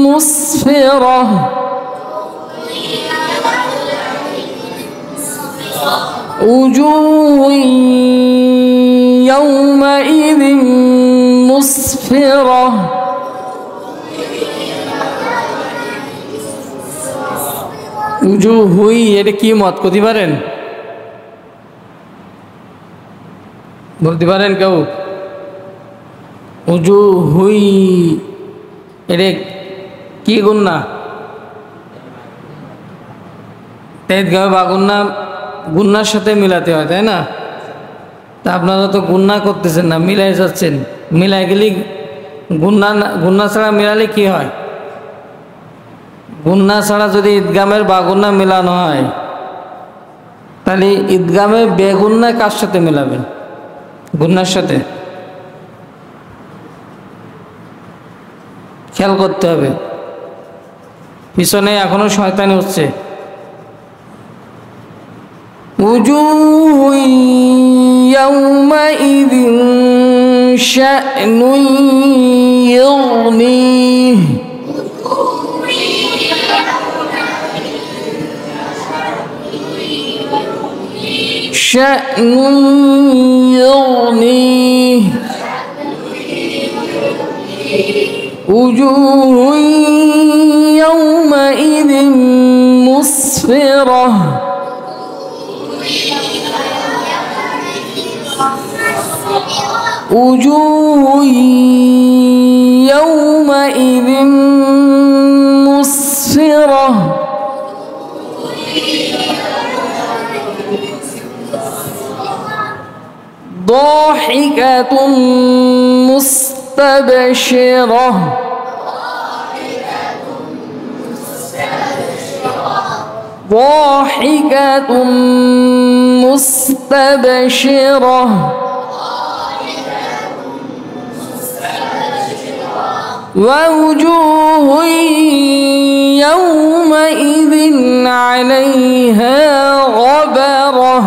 مسفرة وجوه يومئذ مسفرة وجوه এটা কি মত করতে পারেন বলতে পারেন কেউ وجوه এটা কি গুণনা তেজ গাবে বাগুন্না গুন্নার সাথে মিলাতে হয়, তাই না? তা আপনারা তো গুন্না করতেছেন না, মিলাই যাচ্ছেন। মিলাই গেলে গুন্না ছাড়া মিলালে কি হয়? গুন্না ছাড়া যদি ঈদগামের বা গুন্না মিলানো হয়, তাহলে ঈদগামে বেগুন্না কার সাথে মিলাবেন? গুন্নার সাথে। খেয়াল করতে হবে, পিছনে এখনো শয়তানি হচ্ছে। উজুহু ইয়াউমাইযিন শা'নুন ইউগনিহ শা'নুন ইউগনিহ উজুহু ইয়াউমাইযিন মুসফিরাহ وجوه يومئذ مسفرة ضاحكة مستبشرة ضاحكة مستبشرة ووجوه يومئذ عليها غبرة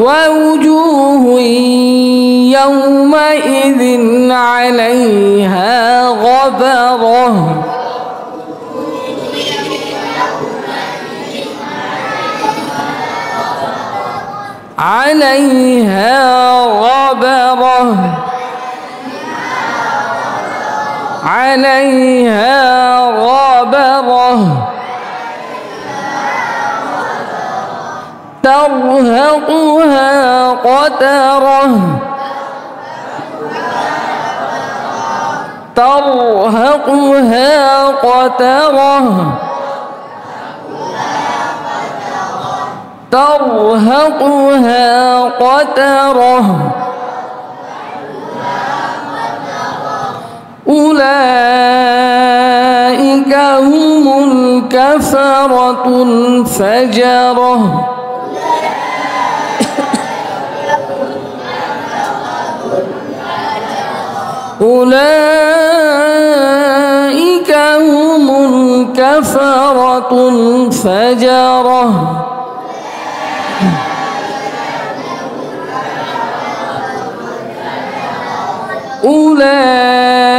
ووجوه يومئذ عليها غبرة عليها غبرة عليها غبرة ترهقها قترة ترهقها قترة ترهقها قترة أولئك هم الكفرة الفجرة أولئك هم الكفرة الفجرة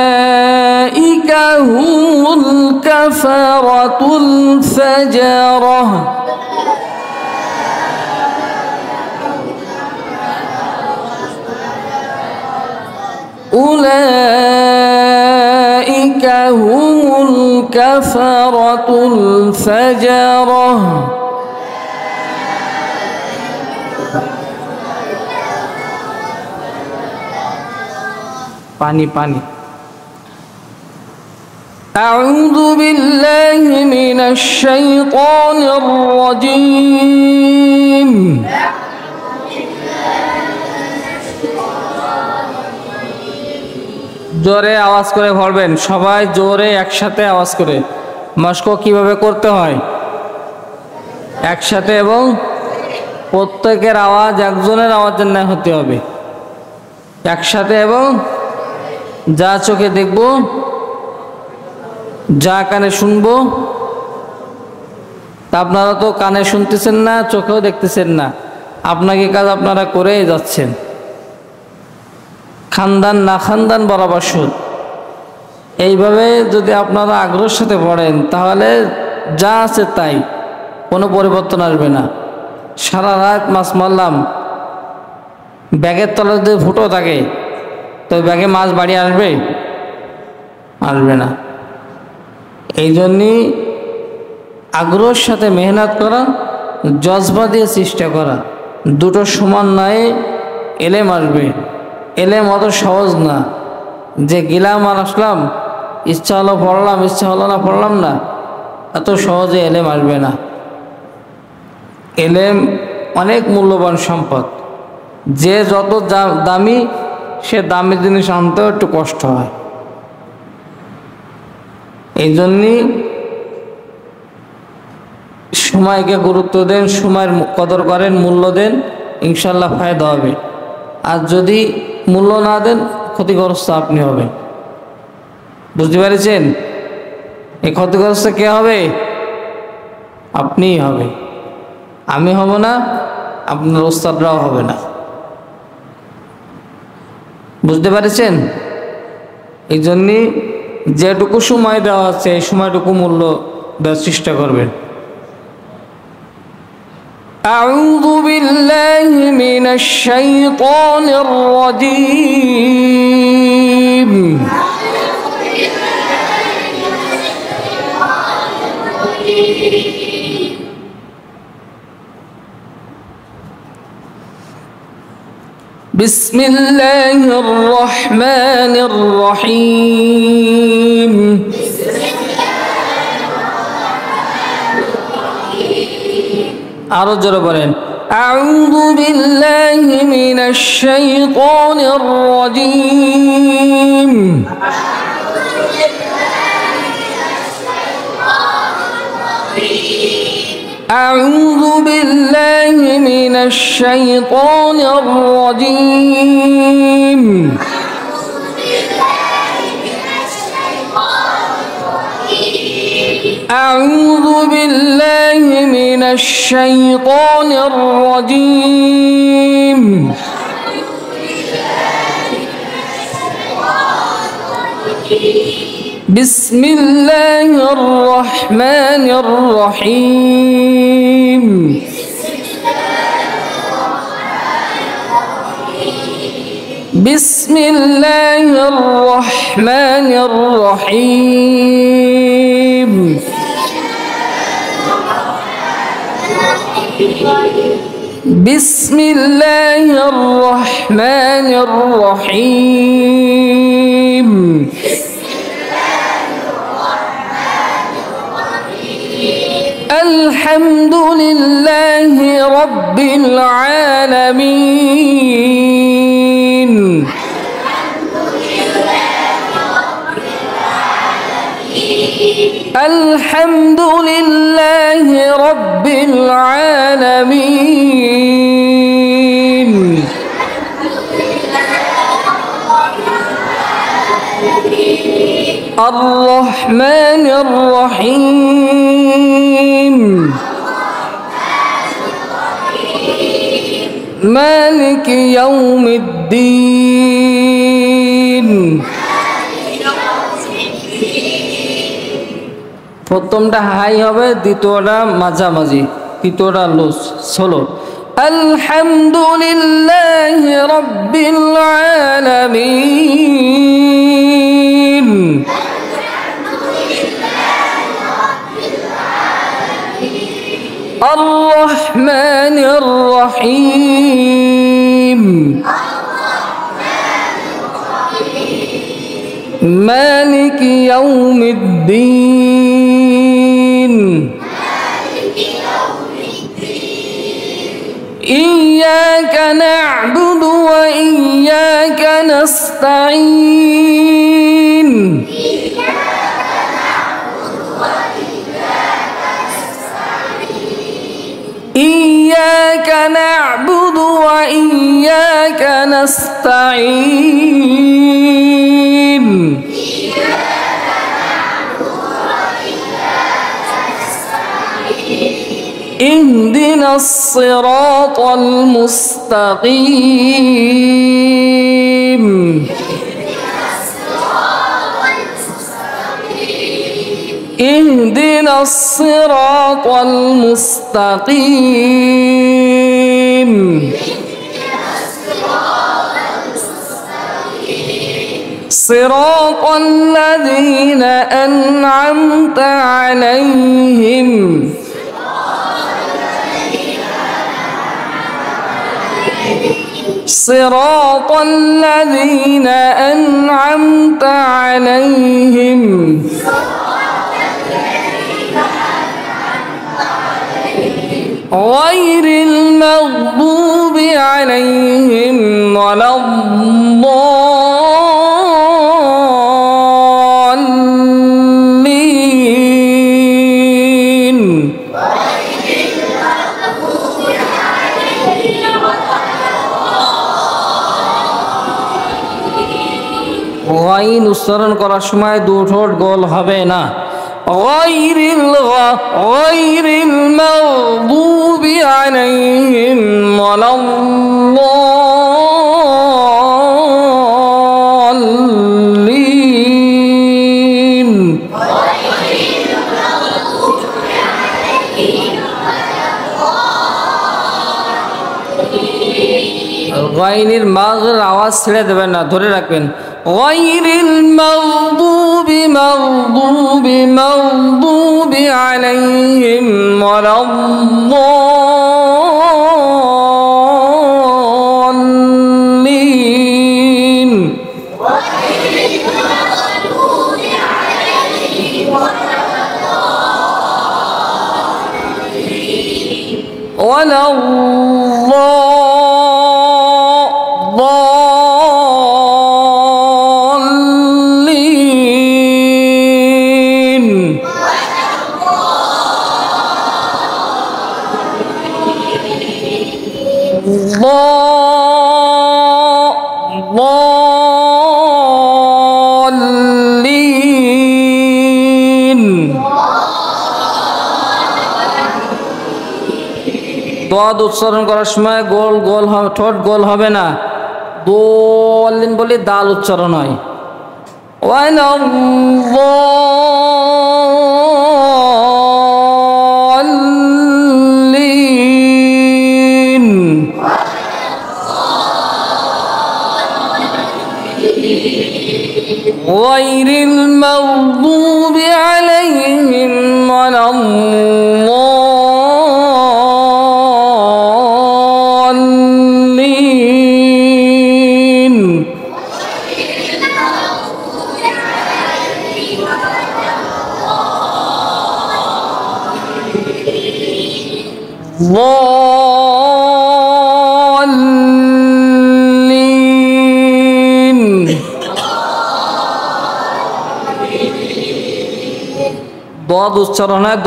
أولئك هم الكفرة الفجرة أولئك هم الكفرة الفجرة পানি পানি أعوذ بالله من الشيطان الرجيم জোরে আওয়াজ করে পড়বেন, সবাই জোরে একসাথে আওয়াজ করে। মস্ক কিভাবে করতে হয়? একসাথে এবং প্রত্যেকের আওয়াজ একজনের আওয়াজের ন্যায় হতে হবে। একসাথে এবং যা চোখে দেখব, যা কানে শুনবো। তা আপনারা তো কানে শুনতেছেন না, চোখেও দেখতেছেন না, আপনাকে কাজ আপনারা করেই যাচ্ছেন। খানদান না খানদান বরাবর সুদ। এইভাবে যদি আপনারা আগ্রহের সাথে পড়েন তাহলে যা আছে তাই, কোনো পরিবর্তন আসবে না। সারা রাত মাছ মারলাম, ব্যাগের তলায় যদি ফুটো থাকে তো ব্যাগে মাছ বাড়ি আসবে? আসবে না। এই জন্যই আগ্রহের সাথে মেহনত করা, জজবা দিয়ে চেষ্টা করা, দুটো সমান নয় এলেম আসবে। এলেম অত সহজ না যে গিলাম আর আসলাম ইচ্ছা হলো পড়লাম, ইচ্ছা হলো না পড়লাম না, এত সহজে এলেম আসবে না। এলেম অনেক মূল্যবান সম্পদ। যে যত দামি, সে দামি জিনিস আনতেও একটু কষ্ট হয়। এই জন্যই সময়কে গুরুত্ব দেন, সময়ের কদর করেন, মূল্য দেন, ইনশাল্লাহ ফায়দা হবে। আর যদি মূল্য না দেন, ক্ষতিগ্রস্ত আপনি হবেন। বুঝতে পেরেছেন? এই ক্ষতিগ্রস্ত কে হবে? আপনিই হবে। আমি হব না, আপনার ওস্তাদরাও হবে না। বুঝতে পেরেছেন? এই জন্যে যেটুকু সময় দেওয়া আছে, এই সময়টুকু মূল্য দেওয়ার চেষ্টা করবেন। أعوذ بالله من الشيطان الرجيم بسم الله الرحمن الرحيم আরো জোরে বলেন أعوذ بالله من الشيطان الرجيم أعوذ بالله من الشيطان الرجيم أعوذ بالله من الشيطان الرجيم بسم الله الرحمن الرحيم بسم الله الرحمن الرحيم بسم الله الرحمن الرحيم الحمد لله رب العالمين الحمد لله رب العالمين الرحمن الرحيم مالك يوم الدين প্রথমটা হাই হবে, দ্বিতীয়টা মাঝামাঝি, তৃতীয়টা লুজ। সোলো আলহামদুলিল্লাহি রাব্বিল আলামিন আর রহমানির রহিম مالك يوم الدين إياك نعبد وإياك نستعين إياك نعبد وإياك نستعين اهدنا الصراط المستقيم اهدنا الصراط المستقيم صراط الذين أنعمت عليهم صراط الذين أنعمت عليهم غير المغضوب عليهم ولا الضالين গাইন উচ্চারণ করার সময় দু ঠোঁট গোল হবে না غير المغضوب عليهم ولا الضالين গাইনের মাগের আওয়াজ ছেড়ে দেবেন না, ধরে রাখবেন। غير المغضوب عليهم ولا الضالين ولا ضالين দোয়াদ উচ্চারণ করার সময় গোল গোল ঠোঁট গোল হবে না, দোলিন বলে দাল উচ্চারণ হয়। غير المغضوب عليهم ولا الضالين দোয়াদ উচ্চারণ হয়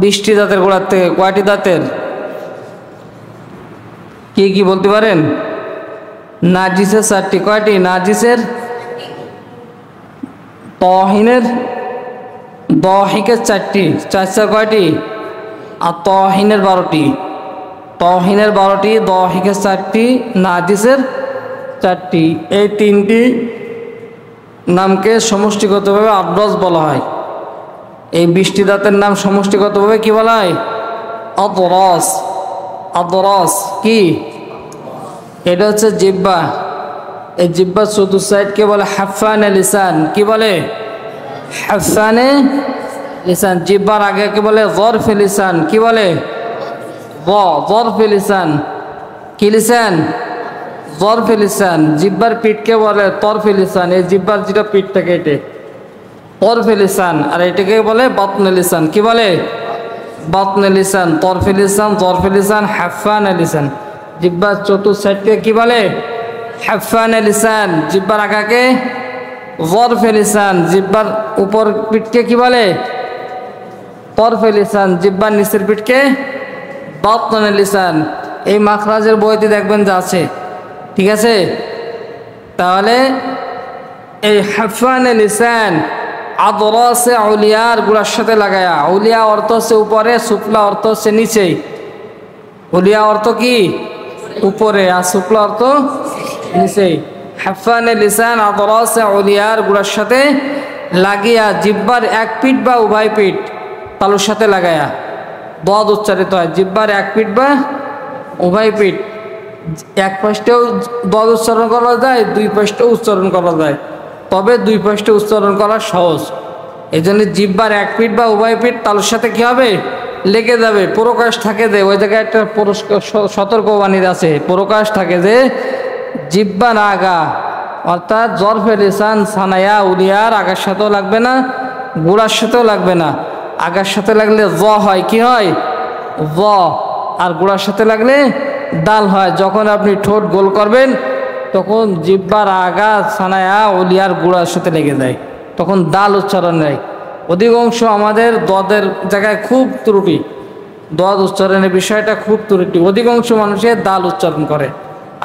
20টি দাঁতের গোড়ার থেকে। কয়টি দাঁতের? কি কি বলতে পারেন? নাজিসের 4টি। কয়টি? নাজিসের, তহিনের, দহিকের 4টি, 4 কয়টি? আর তহিনের 12টি। তহিনের 12টি, দহিকের 4টি, নাজিসের 4টি। এই 3টি নামকে সমষ্টিগতভাবে আবরজ বলা হয়। এই 20টি দাঁতের নাম সমষ্টিগতভাবে কি বলা হয়? আদরাস। আদরাস কি? এটা হচ্ছে জিহ্বা। এই জিহ্বার চতুর্থ সাইডকে বলে হাফানে লিসান। কি বলে? হাফানে লিসান। জিহ্বার আগে কে বলে যরফে লিসান। কি বলে? যরফে লিসান। কি লিসান? যরফে লিসান। জিহ্বার পিঠকে বলে তরফে লিসান। এই জিহ্বার যেটা পিঠ থাকে এটে তরফে লিসান, আর এটাকে বলে বাতনে লিসান। কি বলে? বাতনে লিসান, তরফে লিসান, যরফে লিসান, হাফানে লিসান। জিহ্বার চতুর্থ সাইডকে কি বলে? হাফানে লিসান। জিহ্বার আগাকে যরফে লিসান। জিহ্বার উপর পিঠকে কি বলে? তরফে লিসান। জিহ্বার নিচের পিঠকে বাতনে লিসান। এই মাখরাজের বইতে দেখবেন যা আছে, ঠিক আছে? তাহলে এই হাফানে লিসান আদরাসে আউলিয়ার গুড়ার সাথে লাগায়া। আউলিয়া অর্থ হচ্ছে উপরে, সুফলা অর্থ হচ্ছে নিচে। আউলিয়া অর্থ কি? উপরে, আর সুফলা অর্থ নিচে। হাফানে লিসান আদরাসে আউলিয়ার গুড়ার সাথে লাগিয়া জিহ্বার এক পিঠ বা উভয় পিঠ তালুর সাথে লাগায়া দদ উচ্চারিত হয়। জিহ্বার এক পিঠ বা উভয় পিঠ, এক পাশটাও দদ উচ্চারণ করা যায়, দুই পাশটাও উচ্চারণ করা যায়, তবে দুই পাশটা উচ্চারণ করা সহজ। এই জন্য জিহ্বার এক পিঠ বা উভয় পিঠ তালুর সাথে কি হবে? লেগে যাবে। প্রকাশ থাকে যে ওই জায়গায় একটা সতর্কবাণী আছে, প্রকাশ থাকে যে জিহ্বা না আগা, অর্থাৎ জরফে লিসান সানায়া উলিয়ার আগার সাথেও লাগবে না, গোড়ার সাথেও লাগবে না। আগার সাথে লাগলে জ হয়, কি হয়? জ। আর গুড়ার সাথে লাগলে দাল হয়। যখন আপনি ঠোঁট গোল করবেন তখন জিহ্বার আগা সানায়া ওলিয়ার গুড়ার সাথে লেগে যায়, তখন দাল উচ্চারণ নেয়। অধিকাংশ আমাদের দদের জায়গায় খুব ত্রুটি, দদ উচ্চারণের বিষয়টা খুব ত্রুটি। অধিকাংশ মানুষের দাল উচ্চারণ করে,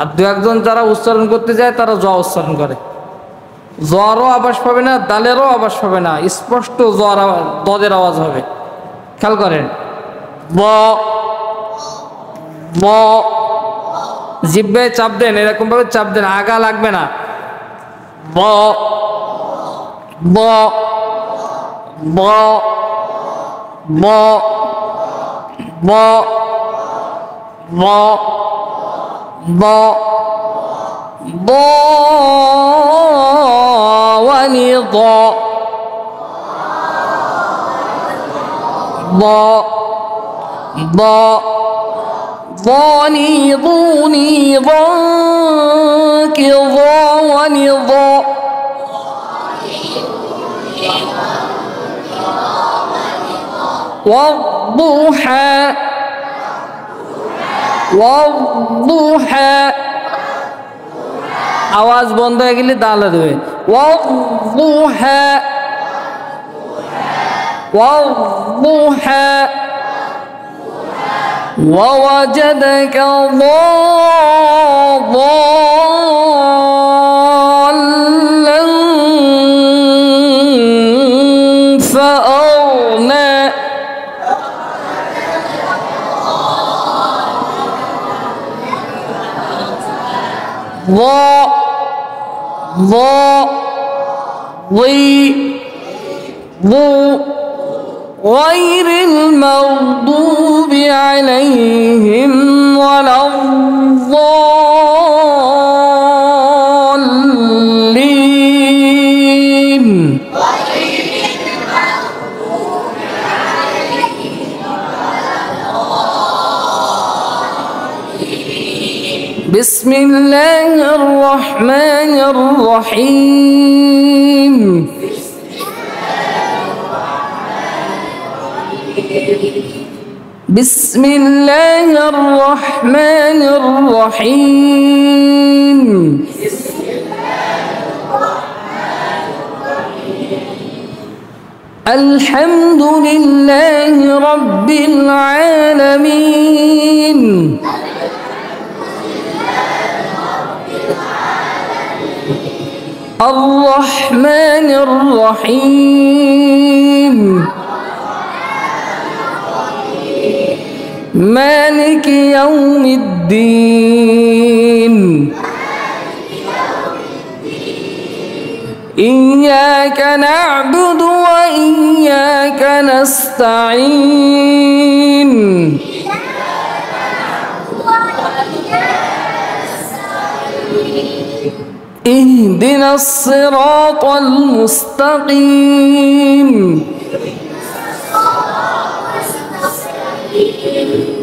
আর দু একজন যারা উচ্চারণ করতে যায় তারা জ উচ্চারণ করে। জরও আওয়াজ পাবে না, দালেরও আওয়াজ পাবে না, স্পষ্ট জ্বর দদের আওয়াজ হবে। খেয়াল করেন, ব ব জিহ্বে চাপ দেন, এরকম ভাবে চাপ দেন, আগা লাগবে না। ব ব ব ব ব ব ব ব ওয়ানি দ ব ব ضاني ضوني ضاك ضاني ضا والضحى والضحى আওয়াজ বন্ধ হয়ে গেলে দাল দেবে। والضحى والضحى ووجدك ضالا فأغنى ضا ضا ضي ضو غير المغضوب عليهم ولا الضالين بسم الله الرحمن الرحيم بسم الله الرحمن الرحيم الحمد لله رب العالمين الرحمن الرحيم مالك يوم الدين إياك نعبد وإياك نستعين اهدنا الصراط المستقيم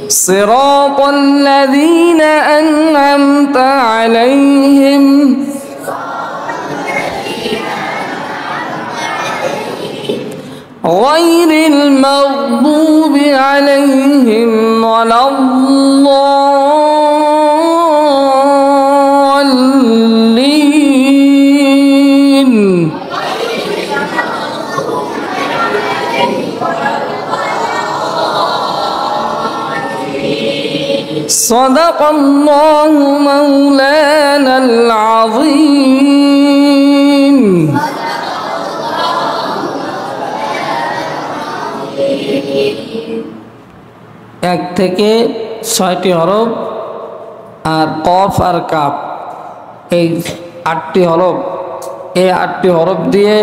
صراط الذين أنعمت عليهم غير المغضوب عليهم ولا الضالين صدق الله مولانا العظيم এক থেকে ৬টি হরফ আর কফ আর কাপ, এই ৮টি হরফ, এই ৮টি হরফ দিয়ে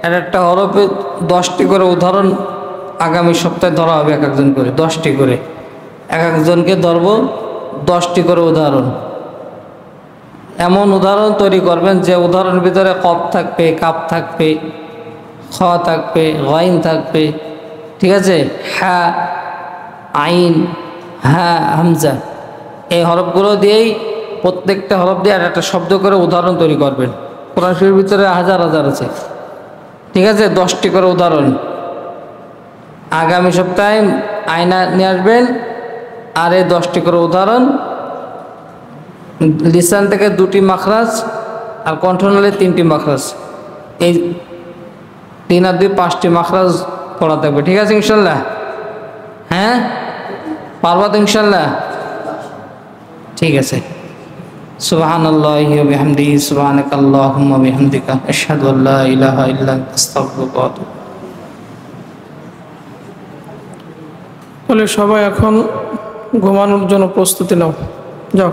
এক একটা হরফে 10টি করে উদাহরণ আগামী সপ্তাহে ধরা হবে, এক একজন করে 10টি করে, এক একজনকে ধরব 10টি করে উদাহরণ। এমন উদাহরণ তৈরি করবেন যে উদাহরণের ভিতরে কফ থাকবে, কাপ থাকবে, খ থাকবে, গাইন থাকবে, ঠিক আছে, হা, আইন, হা, হামজা, এই হরফগুলো দিয়েই প্রত্যেকটা হরফ দিয়ে একটা শব্দ করে উদাহরণ তৈরি করবেন। কোরআন শরীফের ভিতরে হাজার হাজার আছে, ঠিক আছে, 10টি করে উদাহরণ। আগামী সপ্তাহে আয়না নিয়ে আসবেন, আর এই 10টি করে উদাহরণ, লিসান থেকে 2টি মাখরাজ আর কণ্ঠনালীর 3টি মাখরাজ, এই 3 আর 2 5টি মাখরাজ পড়া থাকবে। ঠিক আছে ইনশাল্লাহ? হ্যাঁ, পারবা তো ইনশাল্লাহ? ঠিক আছে। সুবহানাল্লাহি ওয়া বিহামদিহি, সুবহানাকাল্লাহুম্মা ওয়া বিহামদিকা, আশহাদু আল্লা ইলাহা ইল্লা আনতা, আস্তাগফিরুকা ওয়া আতুবু। তাহলে সবাই এখন ঘুমানোর জন্য প্রস্তুতি নাও, যাও।